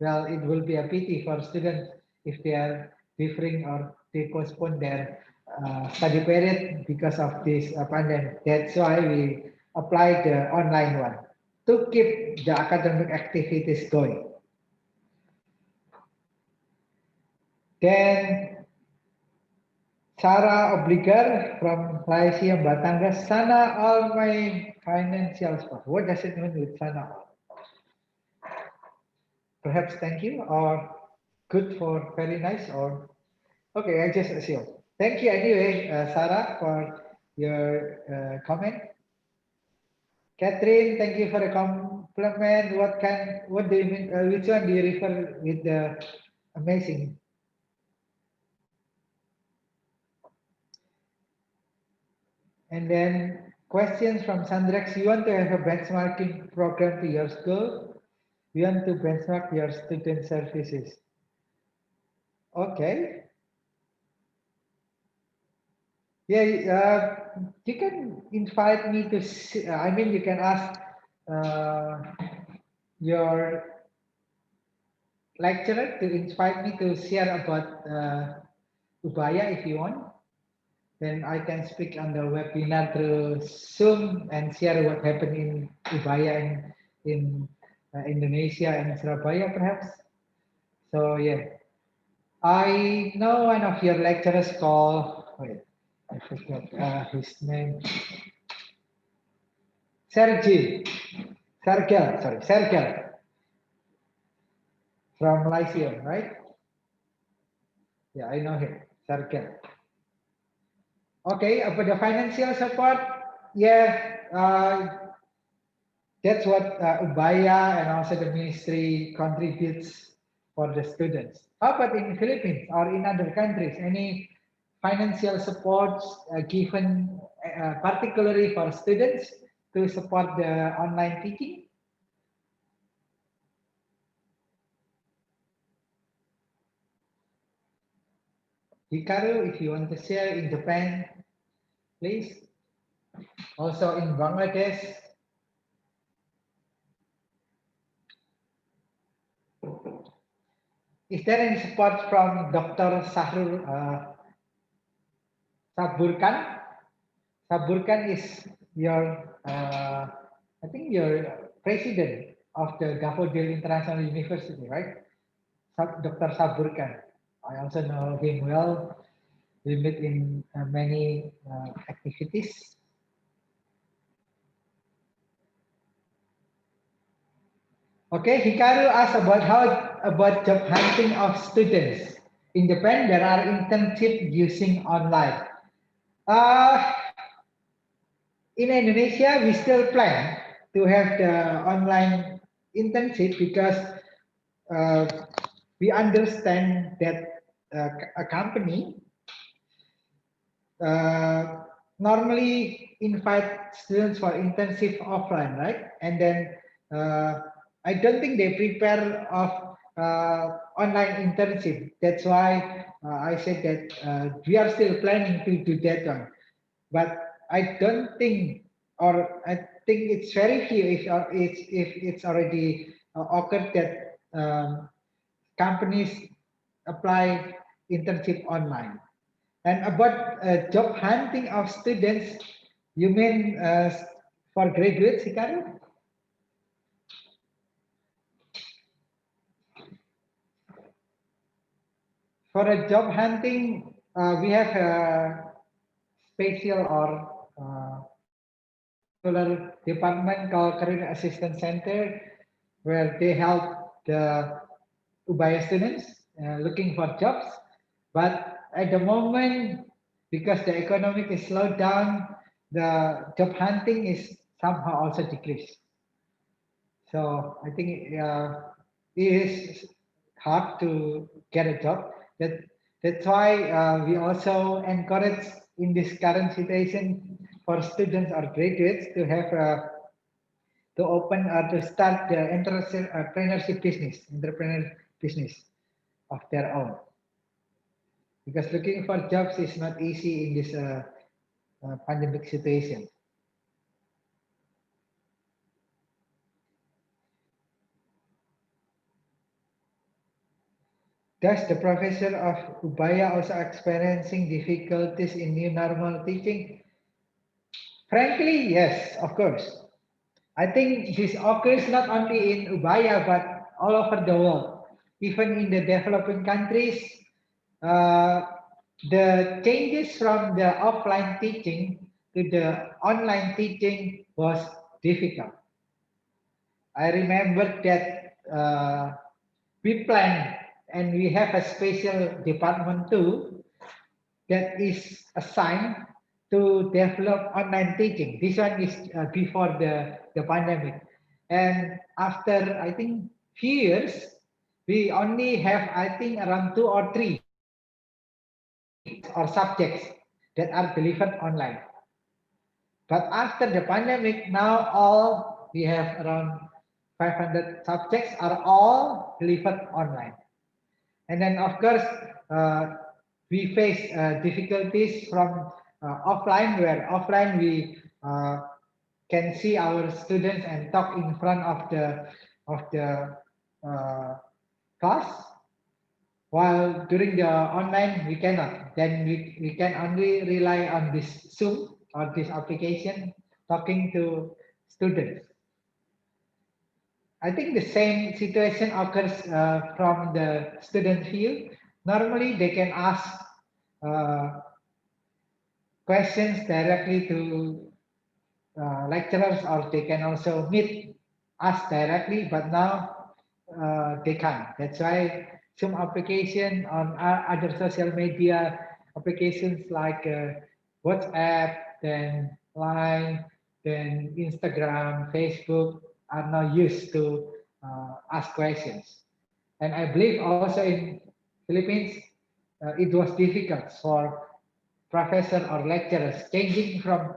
well, it will be a pity for students if they are differing or they postpone their study period because of this pandemic. That's why we applied the online one to keep the academic activities going. Then Sarah Obligar from Lyceum Batangas. Sana all my financials. What does it mean with Sana? Perhaps thank you or good for very nice or okay, I just assume. Thank you anyway, Sarah, for your comment. Catherine, thank you for the compliment. What do you mean? Which one do you refer with the amazing? And then questions from Sandrex. You want to have a benchmarking program to your school? You want to benchmark your student services? Okay. Yeah, you can invite me to, you can ask your lecturer to invite me to share about Ubaya if you want. Then I can speak on the webinar through Zoom and share what happened in Ubaya in Indonesia and Surabaya perhaps. So yeah, I know one of your lecturers called, wait, I forgot his name. Sergel from Lyceum, right? Yeah, I know him, Sergel. Okay, about the financial support, yeah, that's what Ubaya and also the ministry contributes for the students. How about in Philippines or in other countries? Any financial supports given particularly for students to support the online teaching? Hikaru, if you want to share in Japan, please. Also in Bangladesh. Is there any support from Dr. Sahrul Saburkan? Saburkan is your, I think your president of the Daffodil International University, right? Dr. Saburkan. I also know him well. We meet in many activities. Okay, Hikaru asked about how about job hunting of students. In Japan, there are internships using online. In Indonesia, we still plan to have the online internship because we understand that a company normally invite students for internship offline, right? And then I don't think they prepare of online internship. That's why I said that we are still planning to do that one. But I don't think, or I think it's very few if it's already occurred that companies apply internship online. And about job hunting of students, you mean for graduates, Hikaru? For a job hunting, we have a special or particular department called Career Assistance Center, where they help the Ubaya students looking for jobs. But at the moment, because the economic is slowed down, the job hunting is somehow also decreased. So I think it is hard to get a job. That's why we also encourage in this current situation for students or graduates to have to open or to start the entrepreneurship business of their own. Because looking for jobs is not easy in this pandemic situation. Does the professor of Ubaya also experiencing difficulties in new normal teaching? Frankly, yes, of course. I think this occurs not only in Ubaya, but all over the world. Even in the developing countries, the changes from the offline teaching to the online teaching was difficult. I remember that we planned and we have a special department too that is assigned to develop online teaching. This one is before the pandemic. And after, I think, few years, we only have, I think, around 2 or 3 or subjects that are delivered online. But after the pandemic, now we have around 500 subjects are all delivered online. And then, of course, we face difficulties from offline, where offline we can see our students and talk in front of the class, while during the online we cannot. Then we can only rely on this Zoom or this application talking to students. I think the same situation occurs from the student field. Normally, they can ask questions directly to lecturers, or they can also meet us directly, but now they can't. That's why Zoom application on other social media applications like WhatsApp, then Line, then Instagram, Facebook, are now used to ask questions. And I believe also in Philippines, it was difficult for professor or lecturers changing from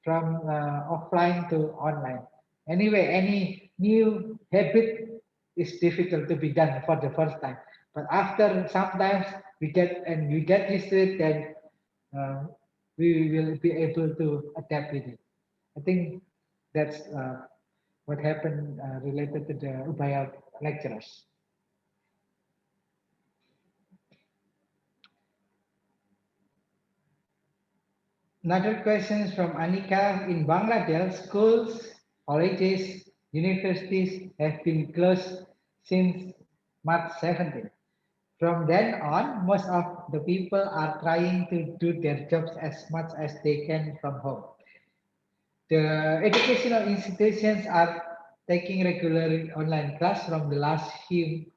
offline to online. Anyway, any new habit is difficult to be done for the first time. But after sometimes we get used to it, then we will be able to adapt with it. I think that's what happened related to the Ubaya lecturers. Another question from Anika. In Bangladesh, schools, colleges, universities have been closed since March 17. From then on, most of the people are trying to do their jobs as much as they can from home. The educational institutions are taking regular online class from the last few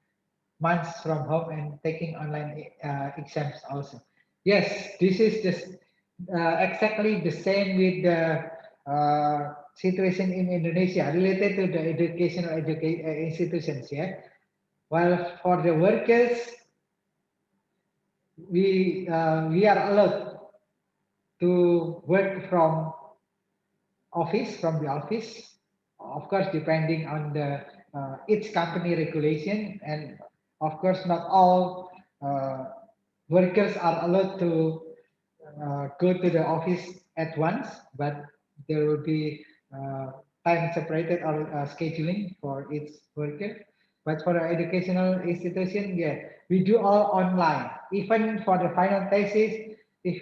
months from home and taking online exams also. Yes, this is just exactly the same with the situation in Indonesia related to the educational institutions. Yeah, while for the workers, we are allowed to work from the office, of course, depending on the each company regulation, and of course, not all workers are allowed to go to the office at once, but there will be time separated or scheduling for each worker. But for the educational institution, yeah, we do all online. Even for the final thesis, if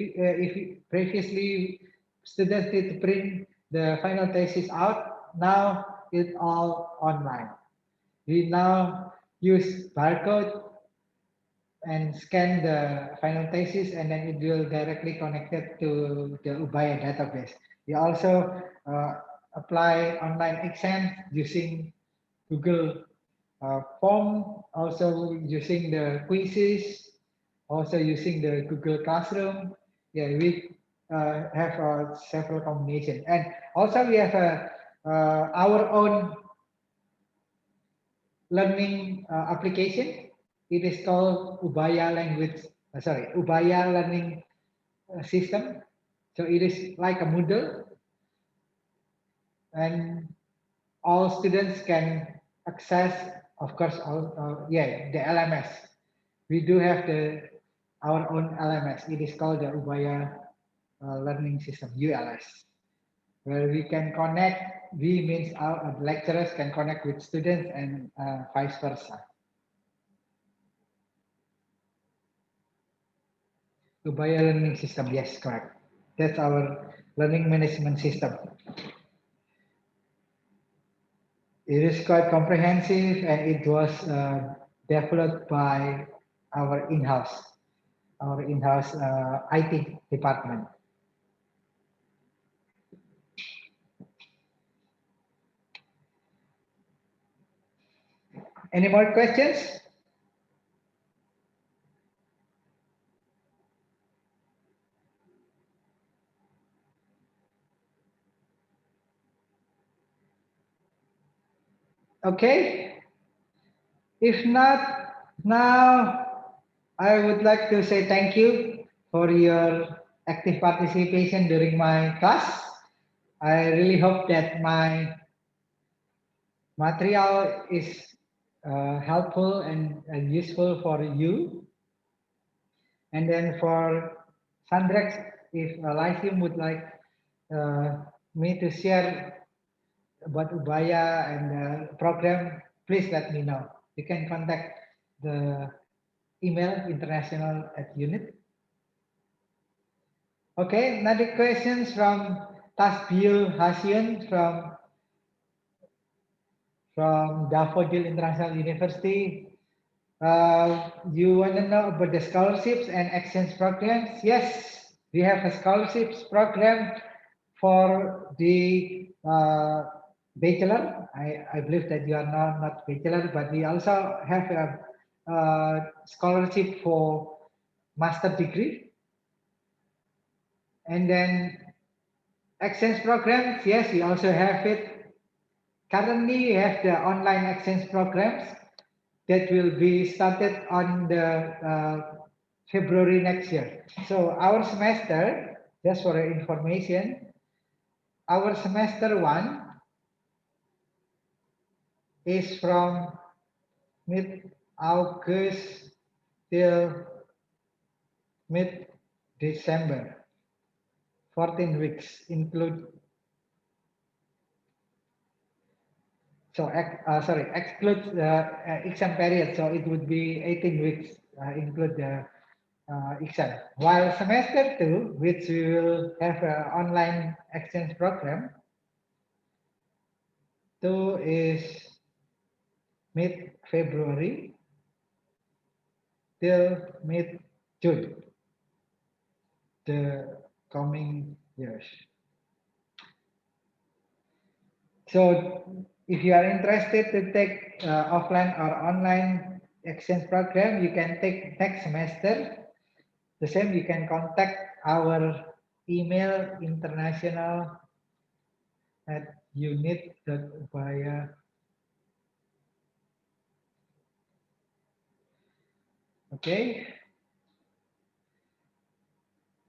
previously students did print the final thesis out, now it's all online. We now use barcode and scan the final thesis, and then it will directly connected to the Ubaya database. We also apply online exams using Google Form, also using the quizzes, also using the Google Classroom. Yeah, we have several combinations, and also we have our own learning application. It is called Ubaya Ubaya Learning System. So it is like a Moodle, and all students can access, of course, the LMS. We do have our own LMS. It is called the Ubaya Learning System, ULS, where we can connect. We means our lecturers can connect with students and vice versa. Ubaya Learning System, yes, correct. That's our learning management system. It is quite comprehensive, and it was developed by our in-house IT department. Any more questions? Okay. If not, now I would like to say thank you for your active participation during my class. I really hope that my material is helpful and useful for you. And then for Sandrex, if Lyceum would like me to share about Ubaya and the program, please let me know. You can contact the email international@unit. Okay, another questions from Tasbil Hasyun from Daffodil International University. You want to know about the scholarships and exchange programs? Yes, we have a scholarships program for the bachelor. I believe that you are not bachelor, but we also have a scholarship for master degree. And then exchange programs, yes, we also have it. currently we have the online exchange programs that will be started on the February next year. So our semester, just for your information, our semester 1 is from mid-August till mid-December. 14 weeks include, exclude the exam period. So it would be 18 weeks, include the exam. While semester 2, which we will have an online exchange program, 2 is mid-February till mid-June, the coming years. So if you are interested to take offline or online exchange program, you can take next semester. The same, you can contact our email international@unit.ubaya. Okay.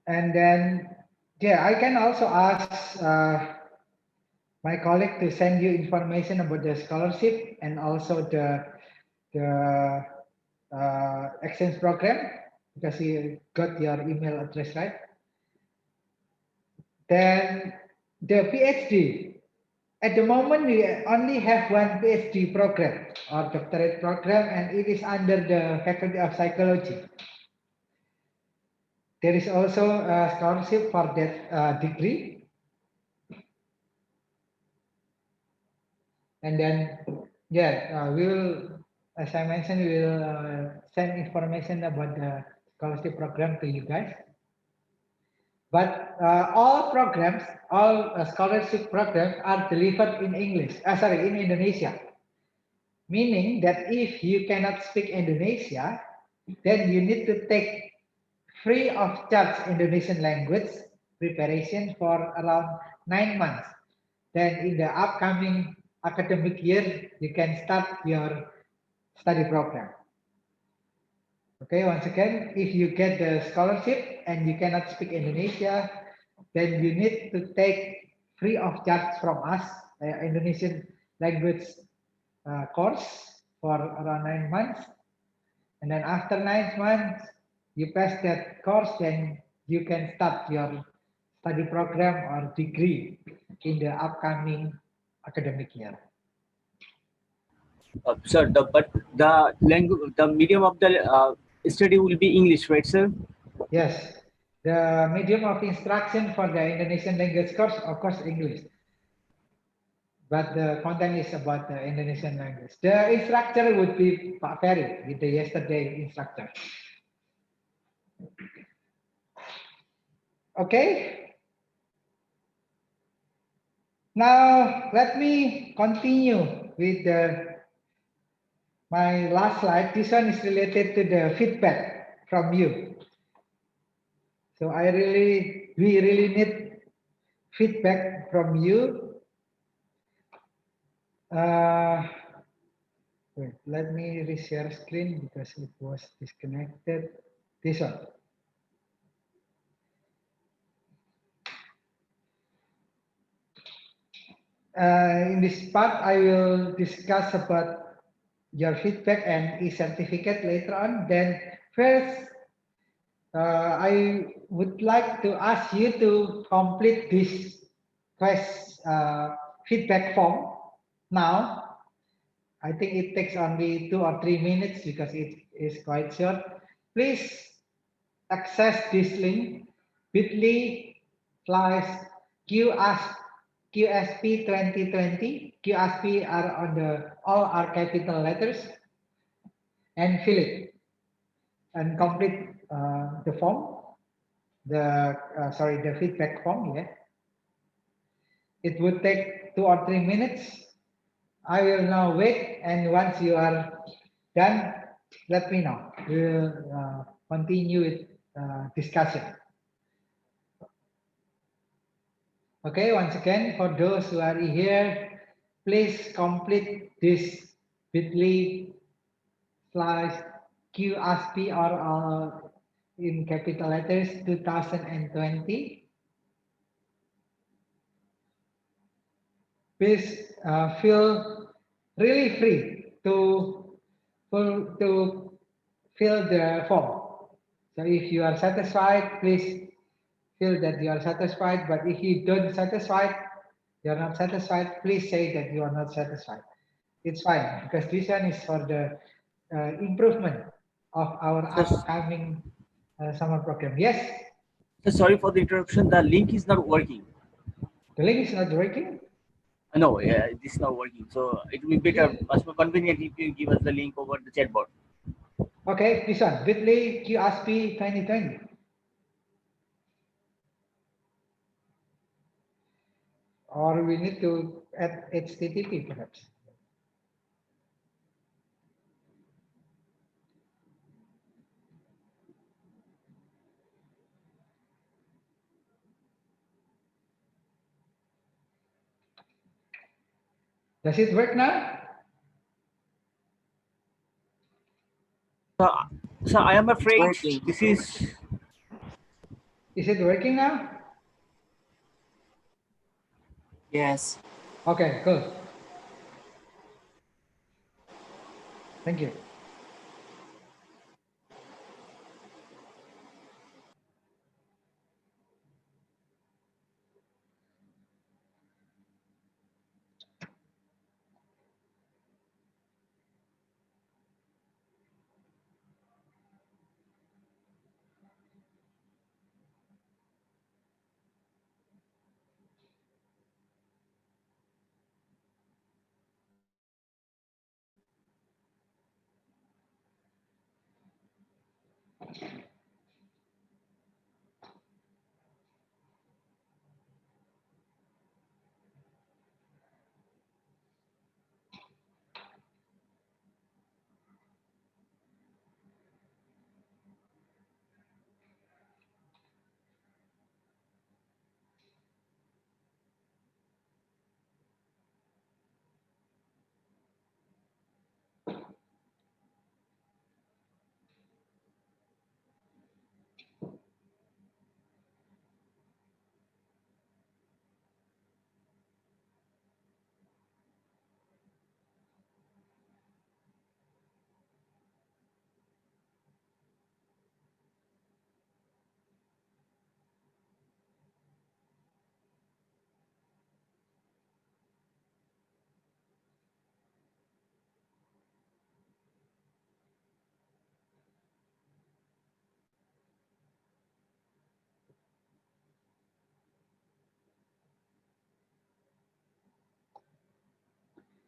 And then, yeah, I can also ask my colleague to send you information about the scholarship and also the exchange program, because he got your email address, right? Then the PhD. At the moment, we only have one PhD program or doctorate program, and it is under the Faculty of Psychology. There is also a scholarship for that degree. And then, yeah, we will, as I mentioned, we will send information about the scholarship program to you guys. But all programs, all scholarship programs are delivered in English, in Indonesia. Meaning that if you cannot speak Indonesia, then you need to take free of charge Indonesian language preparation for around 9 months. Then in the upcoming academic year, you can start your study program. Okay, once again, if you get the scholarship and you cannot speak Indonesia, then you need to take free of charge from us Indonesian language course for around 9 months. And then after 9 months, you pass that course, then you can start your study program or degree in the upcoming academic year. Sir, but the language, the medium of the study will be English, right, sir? Yes, the medium of instruction for the Indonesian language course, of course, English. But the content is about the Indonesian language. The instructor would be Pak Ferry, the yesterday instructor. Okay. Now let me continue with my last slide. This one is related to the feedback from you. So we really need feedback from you. Wait, let me reshare screen because it was disconnected. This one. In this part, I will discuss about your feedback and e-certificate later on. Then first, I would like to ask you to complete this feedback form now. I think it takes only 2 or 3 minutes because it is quite short. Please access this link, bit.ly/QSP 2020. QSP are on all are capital letters, and fill it and complete the form, the feedback form. Yeah, it would take 2 or 3 minutes. I will now wait, and once you are done, let me know. We will continue with discussion. Okay, once again, for those who are here, please complete this bit.ly/QASP or in capital letters 2020. Please feel really free to fill the form. So if you are satisfied, please feel that you are satisfied. But if you don't satisfied, you are not satisfied, please say that you are not satisfied. It's fine because this one is for the improvement of our upcoming summer program. Yes. So sorry for the interruption. The link is not working. The link is not working. No, this is not working. So it will be better, much more convenient if you give us the link over the chat board. Okay, this one, bit.ly QASP 2020. Or we need to add HTTP perhaps. Does it work now? So I am afraid this is. Is it working now? Yes. Okay, cool. Thank you.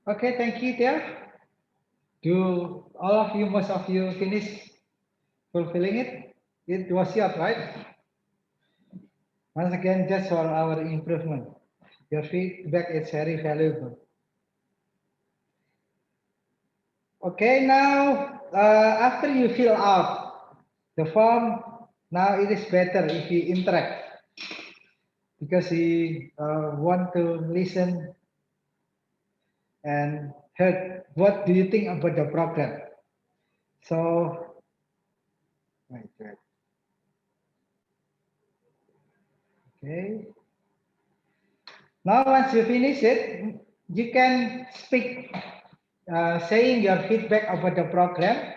Okay, thank you, Tia. Do all of you, most of you finish fulfilling it? It was yours, right? Once again, just for our improvement. Your feedback is very valuable. Okay, now after you fill out the form, now it is better if you interact because we want to listen and heard what do you think about the program. So, wait. Okay. Now, once you finish it, you can speak, saying your feedback about the program.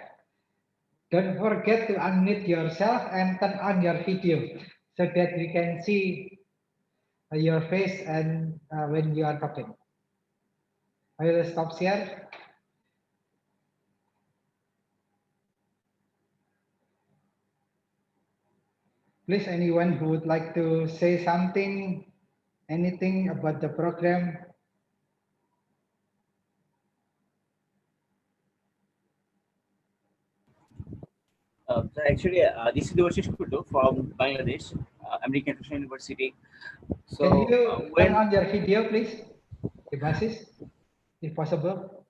Don't forget to unmute yourself and turn on your video so that we can see your face and when you are talking. I will stop here. Please, anyone who would like to say something, anything about the program. So actually, this is Devashish Kutu from Bangladesh, American International University. So Can you turn on your video, please, Devashish, if possible?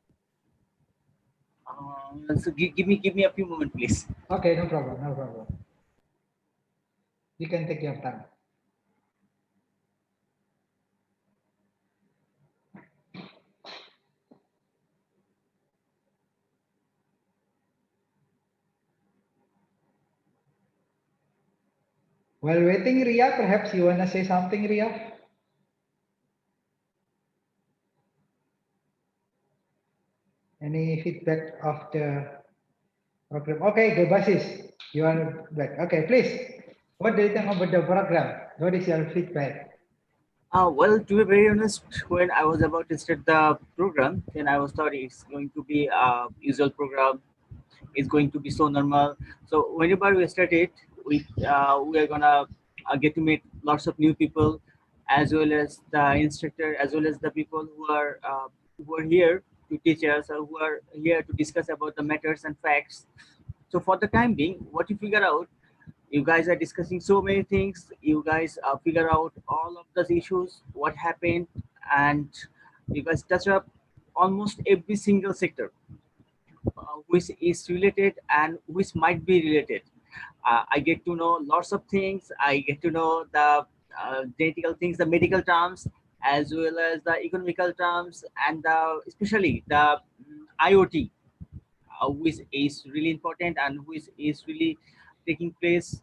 So give me a few moments, please. Okay, no problem, no problem. You can take your time. While waiting, Ria, perhaps you want to say something, Ria? Any feedback of the program? Okay, the basis. You are back. Okay, please. What do you think about the program? What is your feedback? Well, to be very honest, when I was about to start the program, then I was thought it's going to be a usual program. It's going to be so normal. So whenever we started, we are gonna get to meet lots of new people, as well as the instructor, as well as the people who are here to teach us, or who are here to discuss about the matters and facts. So for the time being, what you figure out, you guys are discussing so many things. You guys figure out all of those issues, what happened, and you guys touch up almost every single sector which is related and which might be related. I get to know lots of things. I get to know the genetical things, the medical terms, as well as the economical terms, and especially the IoT, which is really important and which is really taking place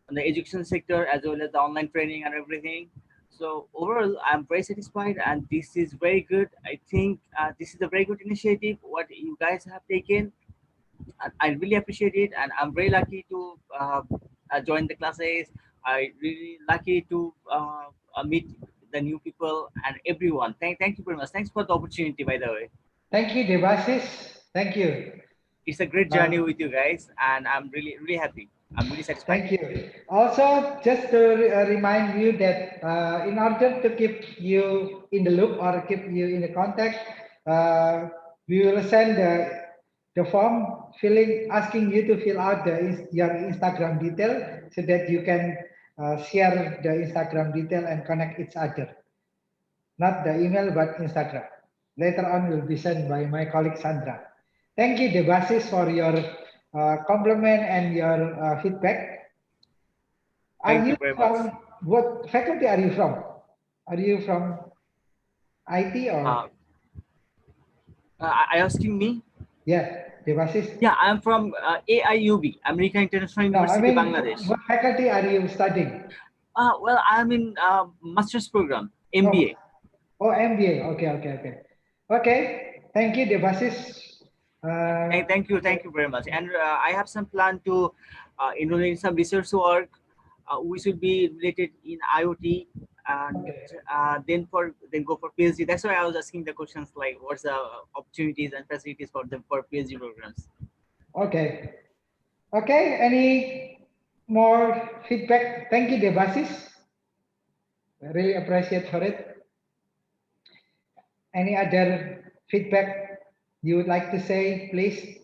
in the education sector, as well as the online training and everything. So overall, I'm very satisfied, and this is very good. I think this is a very good initiative what you guys have taken. I really appreciate it, and I'm very lucky to join the classes. I really lucky to meet the new people and everyone. Thank you very much. Thanks for the opportunity, by the way. Thank you, Devasis. Thank you. It's a great journey with you guys, and I'm really happy. I'm really satisfied. Thank you. Also, just to remind you that in order to keep you in the loop or keep you in the contact, we will send the form asking you to fill out your Instagram detail so that you can share the Instagram detail and connect each other. Not the email, but Instagram. Later on will be sent by my colleague Sandra. Thank you, Devasis, for your compliment and your feedback. Thank you very much. What faculty are you from? Are you from IT or? Are you asking me? Yeah, Devasis. Yeah, I'm from AIUB, American International University, Bangladesh. What faculty are you studying? Well, I'm in master's program, MBA. Oh, MBA. Okay. Thank you, Devasis. Thank you very much. And I have some plan to enroll in some research work, which will be related in IoT, and then go for PhD. That's why I was asking the questions like, what's the opportunities and facilities for PhD programs? Okay. Any more feedback? Thank you, Devasis. I really appreciate for it. Any other feedback you would like to say, please?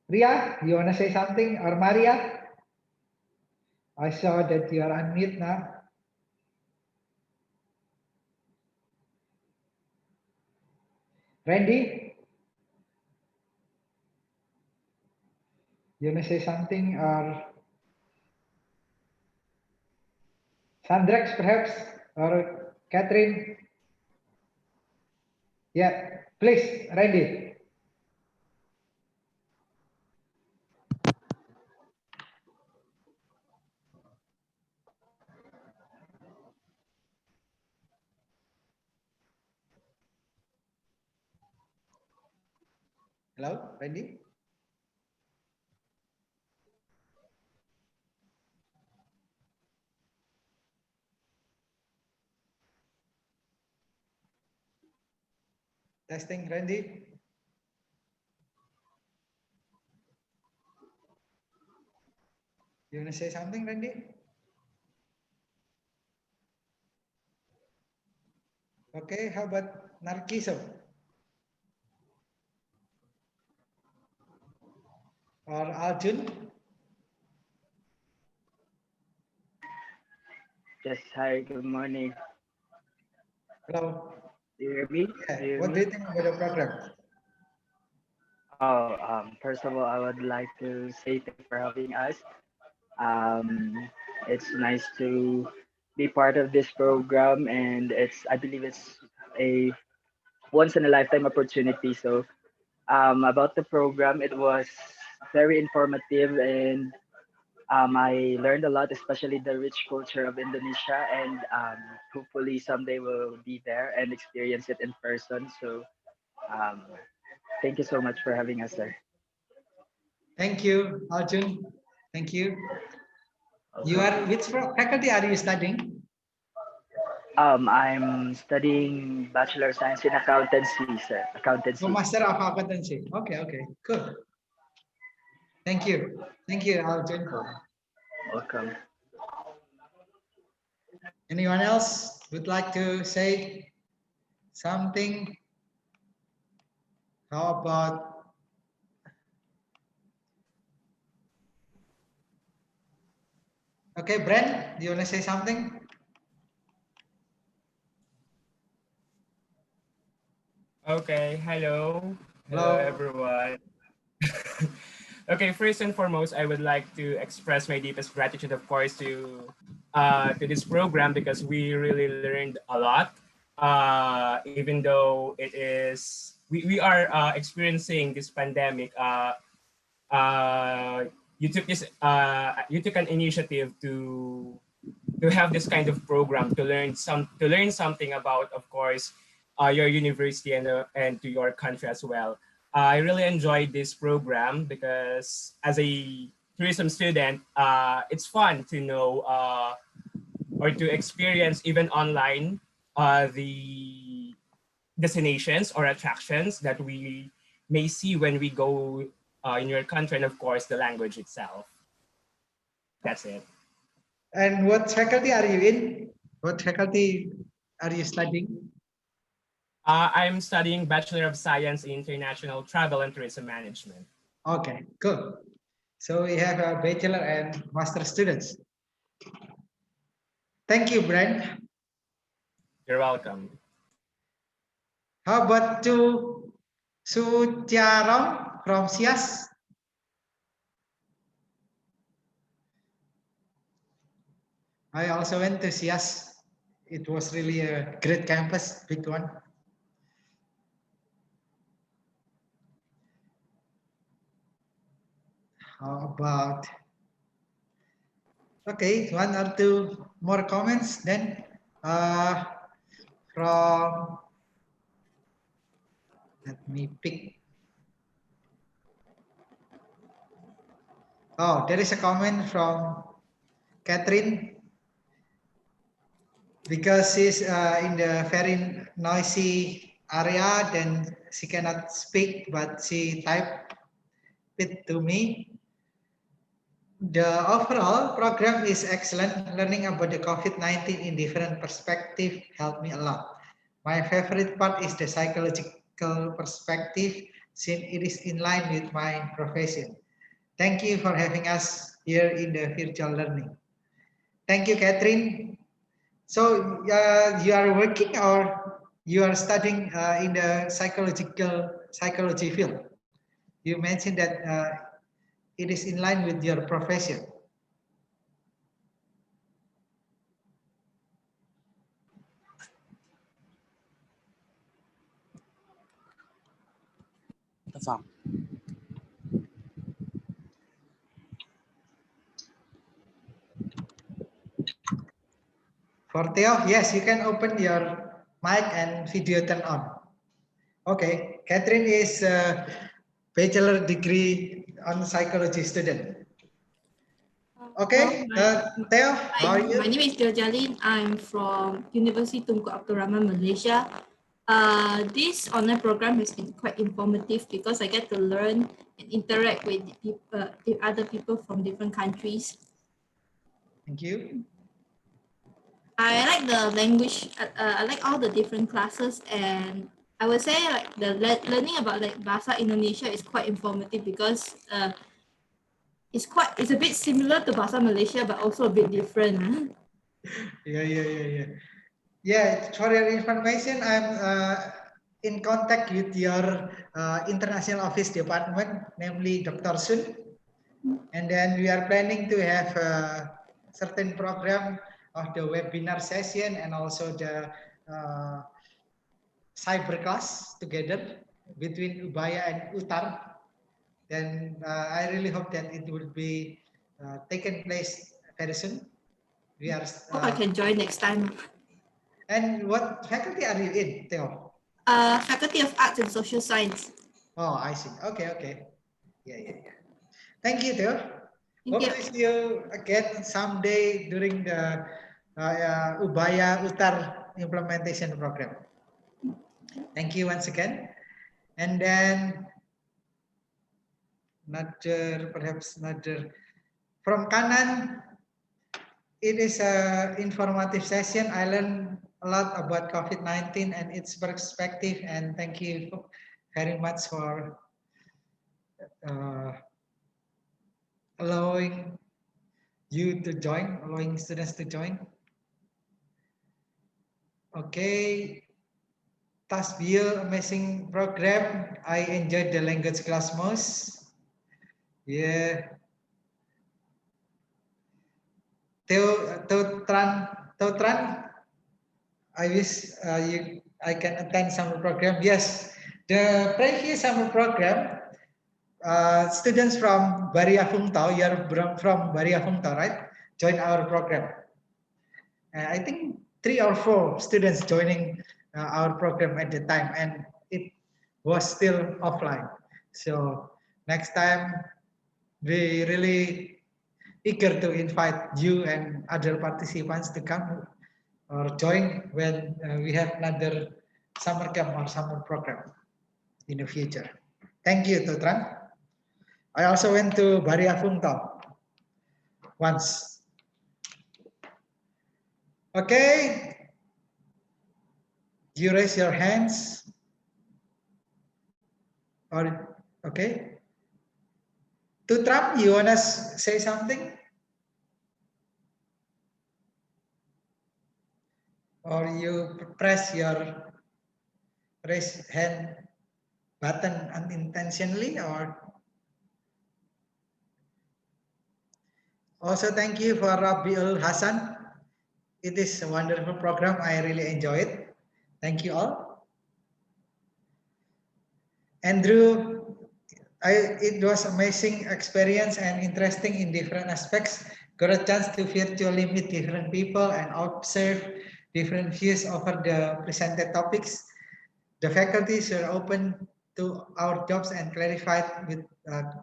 Ria, you want to say something? Or Maria? I saw that you are unmute now. Randy? You want to say something? Or Sandrex, perhaps? Or Catherine? Yeah, please, Randy. Hello, Randy? Testing, Randy? You want to say something, Randy? Okay, how about Narciso? Or Arjun? Yes, hi, good morning. Hello. Do you hear me? Yeah. What do you think about the program? First of all, I would like to say thank you for having us. It's nice to be part of this program, and I believe it's a once in a lifetime opportunity. So, about the program, it was very informative, and I learned a lot, especially the rich culture of Indonesia, and hopefully someday we'll be there and experience it in person. So um, thank you so much for having us there. Thank you, Arjun. Thank you. You are which faculty are you studying? I'm studying Bachelor of Science in Accountancy, sir. Accountancy. Oh, Master of Accountancy. Okay, okay, good. Thank you. Thank you, Arjun. Welcome. Anyone else would like to say something? How about okay, Brent, do you want to say something? Okay, hello. Hello. Hello, everyone. Okay, first and foremost, I would like to express my deepest gratitude, of course, to this program because we really learned a lot. Even though we are experiencing this pandemic, you took an initiative to have this kind of program to learn something about, of course, your university and to your country as well. I really enjoyed this program because as a tourism student, it's fun to know or to experience even online the destinations or attractions that we may see when we go in your country, and of course the language itself. That's it. And what faculty are you in? What faculty are you studying? I'm studying Bachelor of Science in International Travel and Tourism Management. Okay, good. So we have a bachelor and master students. Thank you, Brent. You're welcome. How about to Sutiarong from SIAS? I also went to SIAS. It was really a great campus, big one. How about, okay, one or two more comments then from, let me pick. Oh, there is a comment from Catherine because she's in the very noisy area, then she cannot speak, but she typed it to me. The overall program is excellent. Learning about the COVID-19 in different perspective helped me a lot. My favorite part is the psychological perspective, since it is in line with my profession. Thank you for having us here in the virtual learning. Thank you, Catherine. So you are working or you are studying in the psychology field? You mentioned that it is in line with your profession. For Theo, yes, you can open your mic and video turn on. Okay, Catherine is a bachelor degree on psychology student. Okay, Theo, how are you? My name is Theo Jalin. I'm from University Tunku Abdul Rahman, Malaysia. This online program has been quite informative because I get to learn and interact with other people from different countries. Thank you. I like the language. I like all the different classes, and I would say like the learning about like Bahasa Indonesia is quite informative because it's a bit similar to Bahasa Malaysia, but also a bit different. Yeah. Yeah, for your information, I'm in contact with your international office department, namely Dr. Sun. And then we are planning to have a certain program of the webinar session and also the cyber class together between Ubaya and Utar. Then I really hope that it will be taken place very soon. We are. Hope I can join next time. And what faculty are you in, Theo? Faculty of Arts and Social Science. Oh, I see. Okay, okay. Yeah. Thank you, Theo. Thank Hope you. to see you again someday during the Ubaya Utar implementation program. Thank you once again. And then perhaps another from Kanan. It is an informative session. I learned a lot about COVID-19 and its perspective. And thank you very much for allowing you to join, allowing students to join. Okay. Tasbih, amazing program. I enjoyed the language class most. Yeah. Teotran, I wish I can attend summer program. Yes, the previous summer program, students from Baria Fungtao, you're from Baria Fungtao, right? Join our program. I think 3 or 4 students joining our program at the time, and it was still offline. So next time, we really eager to invite you and other participants to come or join when we have another summer camp or summer program in the future. Thank you, Tutran. I also went to Baria Fungtao once. Okay, you raise your hands. Or okay, Tutram, you wanna say something? Or you press your raise hand button unintentionally, or also thank you for Rabiul Hasan. It is a wonderful program. I really enjoy it. Thank you all. Andrew, it was amazing experience and interesting in different aspects. Got a chance to virtually meet different people and observe different views over the presented topics. The faculties are open to our jobs and clarified with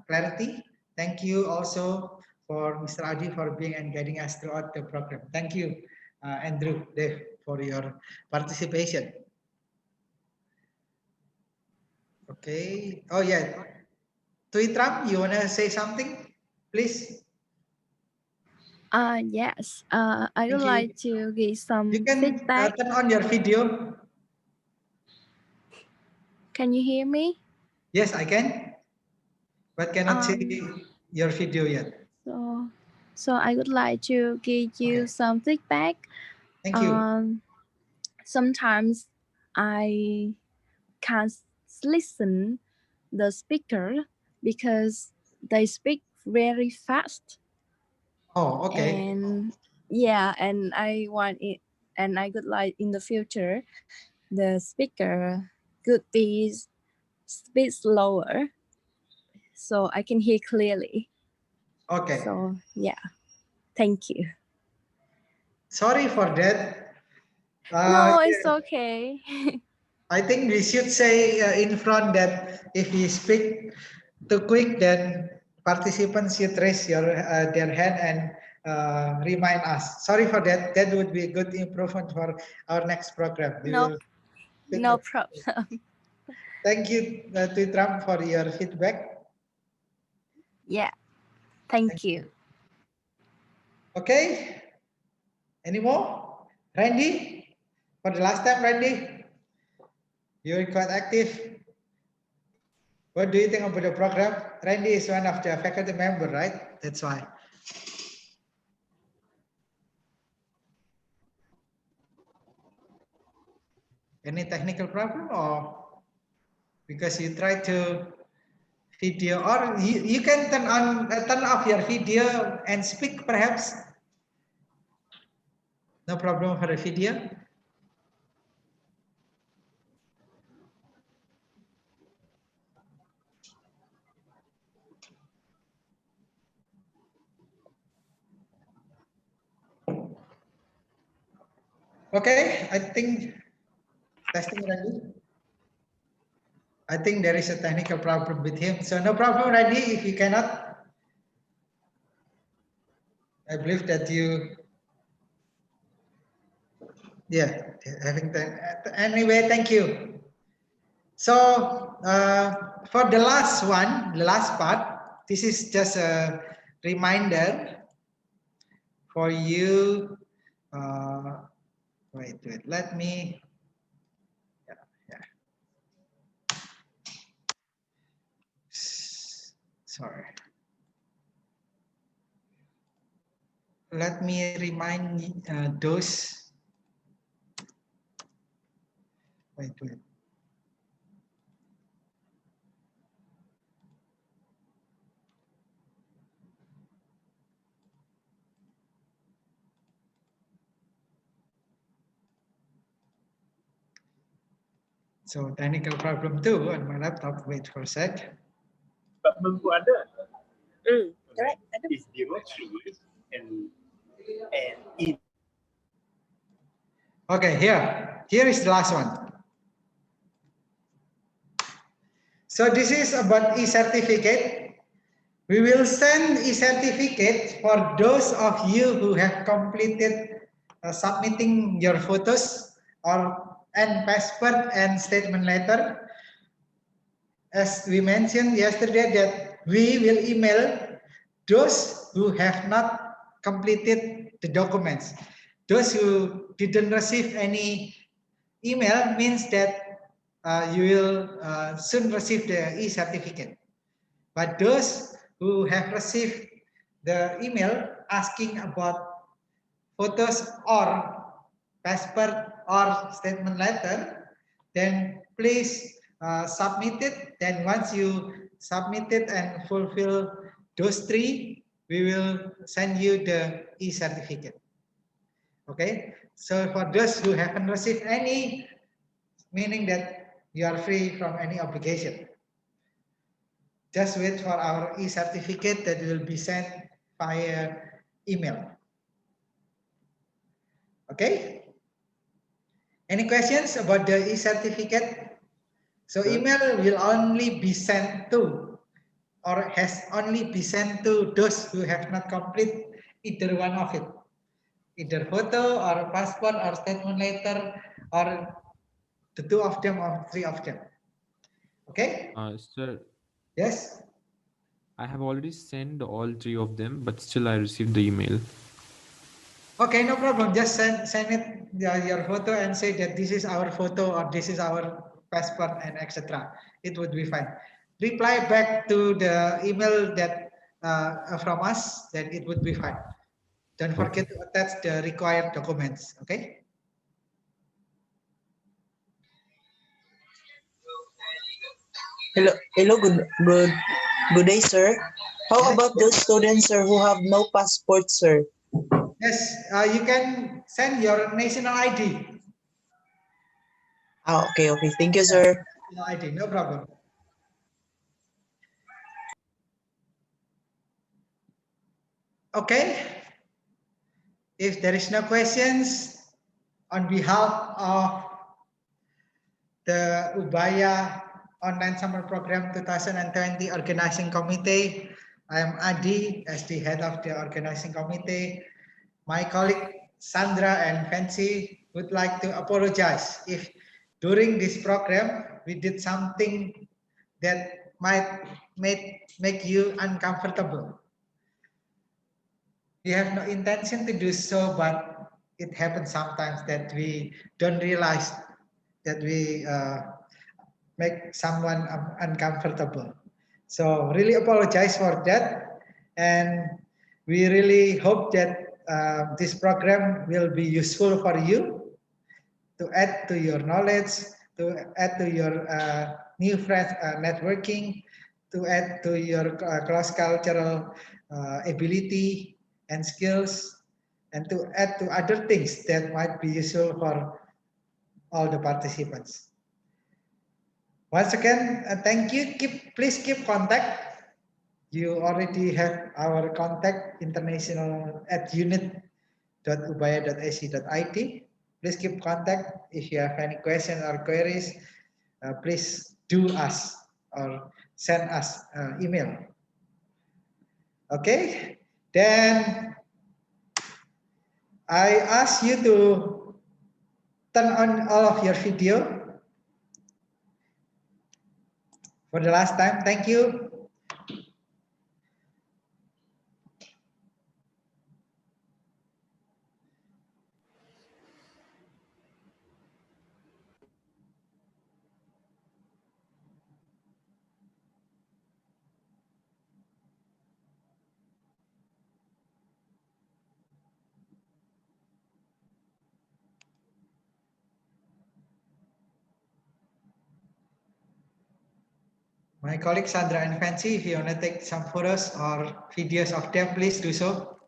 clarity. Thank you also for Mr. Adi for being and guiding us throughout the program. Thank you, Andrew, Dave, for your participation. Okay. Oh yeah. Tuitram, you wanna say something, please? Yes. I would like to give some You can feedback. turn on your video. Can you hear me? Yes, I can, but cannot see your video yet. So I would like to give you some feedback. Thank you. Sometimes I can't listen the speaker because they speak very fast. Oh, okay. And yeah, and I want it, and I would like in the future, the speaker could be speak slower so I can hear clearly. Okay. So yeah, thank you. Sorry for that. No, it's okay. I think we should say in front that if you speak too quick, then participants should raise their hand and remind us. Sorry for that. That would be a good improvement for our next program. No problem. Thank you, Tuitram, for your feedback. Yeah, thank you. Okay. Any more? Randy? For the last time, Randy? You're quite active. What do you think about the program? Randy is one of the faculty member, right? That's why. Any technical problem or because you try to video, or you can turn off your video and speak perhaps. No problem for the video. Okay, I think testing ready. I think there is a technical problem with him. So no problem, Randy, if you cannot. I believe that you, yeah, having time. Anyway, thank you. So for the last one, the last part, this is just a reminder for you. Wait, let me, yeah. Sorry. Let me remind those. Wait. So technical problem too on my laptop. Wait for a sec. Correct. Is zero three and in. Okay, here is the last one. So this is about e-certificate. We will send e-certificate for those of you who have completed submitting your photos and passport and statement letter. As we mentioned yesterday, that we will email those who have not completed the documents. Those who didn't receive any email means that you will soon receive the e-certificate. But those who have received the email asking about photos or passport or statement letter, then please submit it. Then once you submit it and fulfill those three, we will send you the e-certificate. Okay, so for those who haven't received any, meaning that you are free from any obligation. Just wait for our e-certificate that will be sent via email. Okay? Any questions about the e-certificate? So email will only be sent to, or has only been sent to those who have not completed either one of it. Either photo or passport or statement letter or the two of them or three of them. Okay? Sir. Yes? I have already sent all three of them, but still I received the email. Okay, no problem. Just send it your photo and say that this is our photo or this is our passport and etc. It would be fine. Reply back to the email that from us, that it would be fine. Don't forget to attach the required documents. Okay. Hello, good day, sir. How about those students, sir, who have no passport, sir? Yes, you can send your national ID. Okay. Thank you, sir. National ID, no problem. Okay. If there is no questions, on behalf of the Ubaya Online Summer Program 2020 Organizing Committee, I am Adi as the head of the organizing committee. My colleague Sandra and Fancy would like to apologize if during this program we did something that might make you uncomfortable. We have no intention to do so, but it happens sometimes that we don't realize that we make someone uncomfortable. So really apologize for that. And we really hope that this program will be useful for you to add to your knowledge, to add to your new friends networking, to add to your cross-cultural ability and skills, and to add to other things that might be useful for all the participants. Once again, thank you. Please keep contact. You already have our contact international@unit.ubaya.ac.id. please keep contact. If you have any question or queries, please do ask or send us email. Okay, then I ask you to turn on all of your video for the last time. Thank you. My colleague Sandra and Fancy, if you want to take some photos or videos of them, please do so.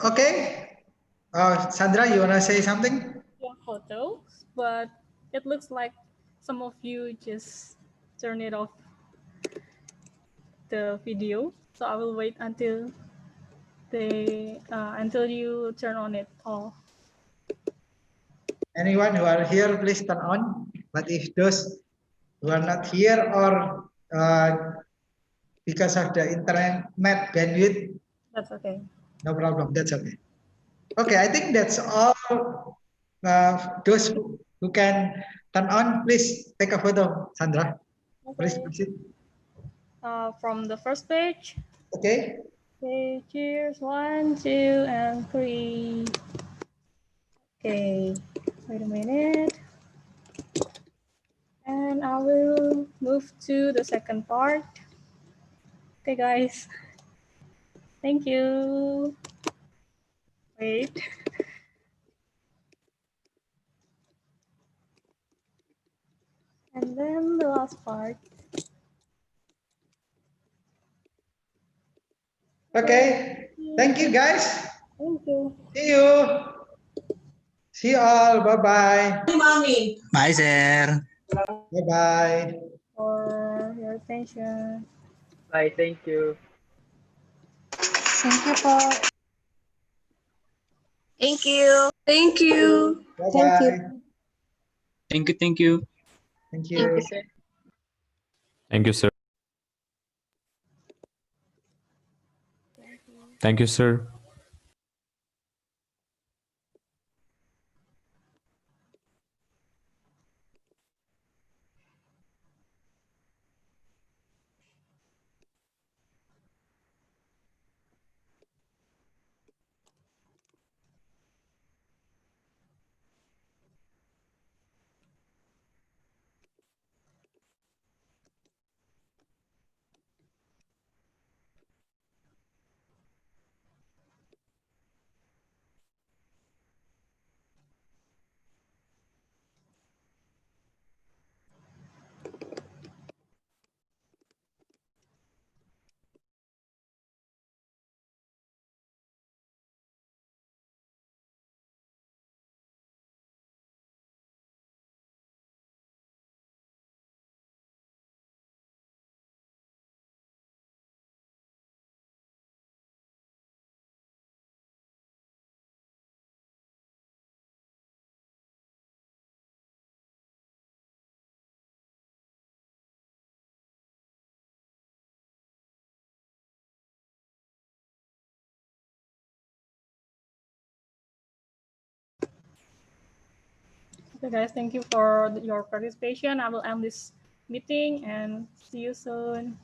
Okay. Sandra, you want to say something? Photos, but it looks like some of you just turn it off the video. So I will wait until until you turn on it all. Anyone who are here, please turn on. But if those who are not here or because of the internet bandwidth, That's okay. no problem. That's okay. Okay, I think that's all. Those who can turn on, please take a photo, Sandra. Please proceed. From the first page. Okay. Okay, cheers. 1, 2, and 3. Okay, wait a minute. And I will move to the second part. Okay, guys. Thank you. Wait. And then the last part. Okay. Thank you, guys. Thank you. See you. See you all. Bye-bye. Mommy. Bye, sir. Bye-bye. For your attention. Bye. Thank you. Thank you, Paul. Thank you. Thank you. Bye-bye. Thank you. Thank you. Thank you. Thank you, sir. Thank you, sir. Thank you, sir. Okay, guys, thank you for your participation. I will end this meeting and see you soon.